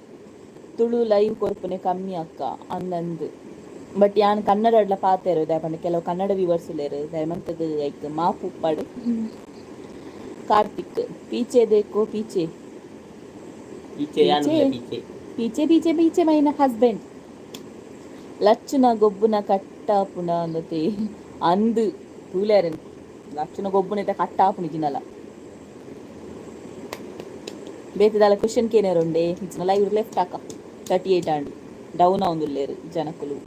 Speaker 1: ತುಳು ಲೈವ್ ಕೊರ್ಪನೆ ಕಮ್ಮಿ ಅಕ್ಕ ಅಂದಂದು ಬಟ್ ಯಾನ್ ಕನ್ನಡ ಪಾತೇರು ದಯಪಂಡ ಕೆಲವು ಕನ್ನಡ ವ್ಯೂವರ್ಸ್ ಇಲ್ಲೇರು ದಯಮಂತದ್ದು ಐಕ್ ಮಾಪು ಉಪ್ಪಾಡು ಕಾರ್ತಿಕ್ ಪೀಚೆ ದೇಕೋ ಪೀಚೆ
Speaker 2: पीछे यान
Speaker 1: ಪೀಚೆ
Speaker 2: बोले पीछे
Speaker 1: ಪೀಚೆ ಪೀಚೆ ಪೀಚೆ ಮೈನ ಹಸ್ಬೆಂಡ್ ಲಚ್ಚುನ ಗೊಬ್ಬುನ ಕಟ್ಟಾಪುನ ಅನ್ನತೆ ಅಂದು ತೂಲೇರನ್ ಲಚ್ಚುನ ಗೊಬ್ಬುನ ಕಟ್ಟಾಪುನಿ ಜಿನಲ ಬೇತದಾಲ ಕ್ವಶನ್ ಕೇನೇರುಂಡೆ ಇಚ್చిన లైవ్ లెఫ్ట్ అక్క 38 అండ్ డౌన్ అవుందులేరు జనకులు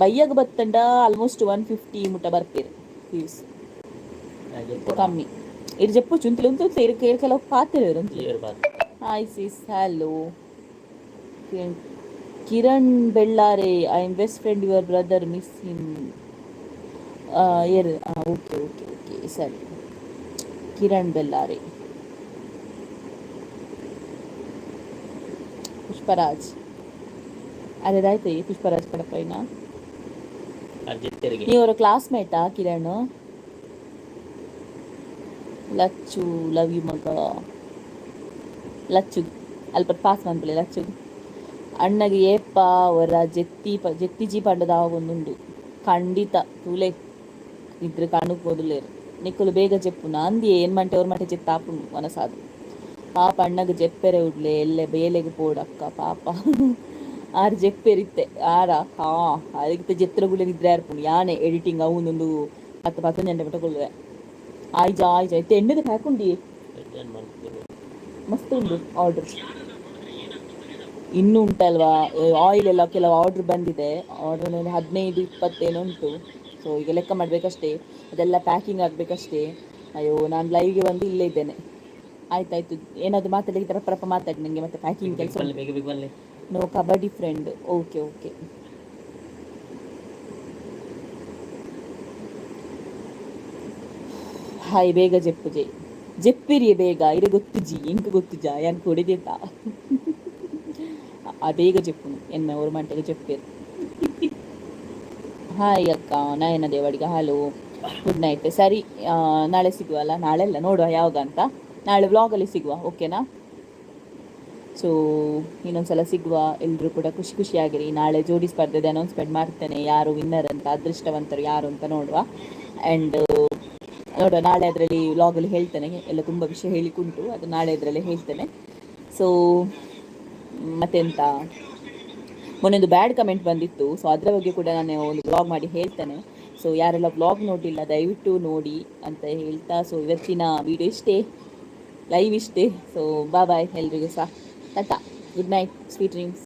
Speaker 1: బయ్యకు బత్తండ ఆల్మోస్ట్ 150 ముట్ట బర్పేరు వ్యూస్ కಮ್ಮಿ ఇది చెప్పు చుంతులు ఉంతుంది ఇరుకేరకలో పాతిరు
Speaker 2: क्लियर बात
Speaker 1: hi sis hello Kiran Bellare I am best friend your brother miss him okay okay okay ಸರಿ ಕಿರಣ್ ಬೆಳ್ಳಾರೆ ಪುಷ್ಪರಾಜ್ ಅದೇದಾಯ್ತು ಪುಷ್ಪರಾಜ್ ಕಡಪೈನ
Speaker 2: ಅಜ್ಜಿತ್ತರಿಗೆ
Speaker 1: ನೀವರ ಕ್ಲಾಸ್ಮೇಟಾ ಕಿರಣ್ ಲಚ್ಚು ಲವ್ ಯು ಮಗ ಲಚ್ಚು ಅಲ್ಪ ಪಾಸ್ ಮಾಡ್ಬಿಡಿ ಲಚ್ಚು ಅಣ್ಣಗೆ ಏಪ್ಪ ಅವರ ಜೆತ್ತಿಜಿ ಪಂಡದ ಒಂದುಂಡು ಖಂಡಿತ ತೂಲೆ ಇದ್ರೆ ಕಾಣುಕೋದುಲೇರು ನಿಕ್ಕಲು ಬೇಗ ಜೆಪ್ಪು ನಾಂದಿ ಏನ್ ಮಂಟೆ ಅವ್ರ ಮಟ್ಟೆ ಜೆತ್ತಾಪುಂಡು ಮನಸಾದು ಪಾಪ ಅಣ್ಣಗೆ ಜೆಪ್ಪೆರೆ ಉಡ್ಲೆ ಎಲ್ಲೆ ಬೇಲೆಗೆ ಪೋಡಕ್ಕ ಪಾಪ ಆರು ಜೆಪ್ಪೆರಿತ್ತೆ ಆರ ಹಾ ಅದಕ್ಕೆ ಜೆತ್ತರಗುಲೆ ನಿದ್ರೆ ಆರ್ಪುಂಡು ಯಾನೆ ಎಡಿಟಿಂಗ್ ಅವನೊಂದು 10 ಗಂಟೆ ಬಿಟ್ಟಕೊಳ್ಳುವೆ ಆಯ್ಜಾ ಇತ್ತೆ ಎಣ್ಣೆದ ಹಾಕೊಂಡಿ ಮಸ್ತ್ ಉಂಟು ಆರ್ಡರ್ ಇನ್ನೂ ಉಂಟಲ್ವಾ ಆಯಿಲ್ ಎಲ್ಲ ಕೆಲವು ಆರ್ಡ್ರ್ ಬಂದಿದೆ ಆರ್ಡ್ರ್ 15-20 ಉಂಟು ಸೊ ಈಗ ಲೆಕ್ಕ ಮಾಡಬೇಕಷ್ಟೇ ಅದೆಲ್ಲ ಪ್ಯಾಕಿಂಗ್ ಆಗಬೇಕಷ್ಟೇ ಅಯ್ಯೋ ನಾನು ಲೈವ್ಗೆ ಬಂದು ಇಲ್ಲೇ ಇದ್ದೇನೆ ಆಯ್ತಾಯ್ತು ಏನಾದರೂ ಮಾತಾಡಲಿಕ್ಕೆ ಪ್ರಪ್ಪ ಮಾತಾಡಿ ನನಗೆ ಮತ್ತೆ ಪ್ಯಾಕಿಂಗ್ ಕೆಲಸ no kabaddi friend okay okay hi ಬೇಗ ಜೆಪ್ಪು ಜೆಪ್ಪಿರಿ ಬೇಗ ಇದು ಗೊತ್ತುಜಿ ಎಂಕ ಗೊತ್ತುಜಾ ಯಾನ್ ಕೊಡಿದೇತಾ ಆ ಬೇಗ ಜೆಪ್ಪುನು ಎನ್ನ ஒரு ಮಂಟೆಗೆ ಜೆಪ್ಪಿರು ಹಾಯ್ ಅಕ್ಕ ನಯನ ದೇವಡಿಗೆ ಹಲೋ ಗುಡ್ ನೈಟ್ ಸರಿ ನಾಳೆ ಸಿಗುವಲ್ಲ ನಾಳೆ ಅಲ್ಲ ನೋಡುವ ಯಾವಾಗ ಅಂತ ನಾಳೆ ವ್ಲಾಗಲ್ಲಿ ಸಿಗುವ ಓಕೆನಾ ಸೊ ಇನ್ನೊಂದ್ಸಲ ಸಿಗುವ ಎಲ್ಲರೂ ಕೂಡ ಖುಷಿ ಖುಷಿಯಾಗಿರಿ ನಾಳೆ ಜೋಡಿ ಸ್ಪರ್ಧೆದ ಅನೌನ್ಸ್ಮೆಂಟ್ ಮಾಡ್ತೇನೆ ಯಾರು ವಿನ್ನರ್ ಅಂತ ಅದೃಷ್ಟವಂತರು ಯಾರು ಅಂತ ನೋಡುವ ಆ್ಯಂಡ್ ನೋಡುವ ನಾಳೆ ಅದರಲ್ಲಿ ವ್ಲಾಗಲ್ಲಿ ಹೇಳ್ತೇನೆ ಎಲ್ಲ ತುಂಬ ವಿಷಯ ಹೇಳಿಕುಂಟು ಅದು ನಾಳೆ ಅದರಲ್ಲಿ ಹೇಳ್ತೇನೆ ಸೊ ಮತ್ತೆಂತ ಮೊನ್ನೆಂದು ಬ್ಯಾಡ್ ಕಮೆಂಟ್ ಬಂದಿತ್ತು ಸೊ ಅದರ ಬಗ್ಗೆ ಕೂಡ ನಾನು ಒಂದು ವ್ಲಾಗ್ ಮಾಡಿ ಹೇಳ್ತೇನೆ ಸೊ ಯಾರೆಲ್ಲ ವ್ಲಾಗ್ ನೋಡಿಲ್ಲ ದಯವಿಟ್ಟು ನೋಡಿ ಅಂತ ಹೇಳ್ತಾ ಸೊ ಇವತ್ತಿನ ವಿಡಿಯೋ ಇಷ್ಟೇ ಲೈವ್ ಇಷ್ಟೇ ಸೊ ಬಾಯ್ ಎಲ್ರಿಗೂ ಸಹ tata good night sweet dreams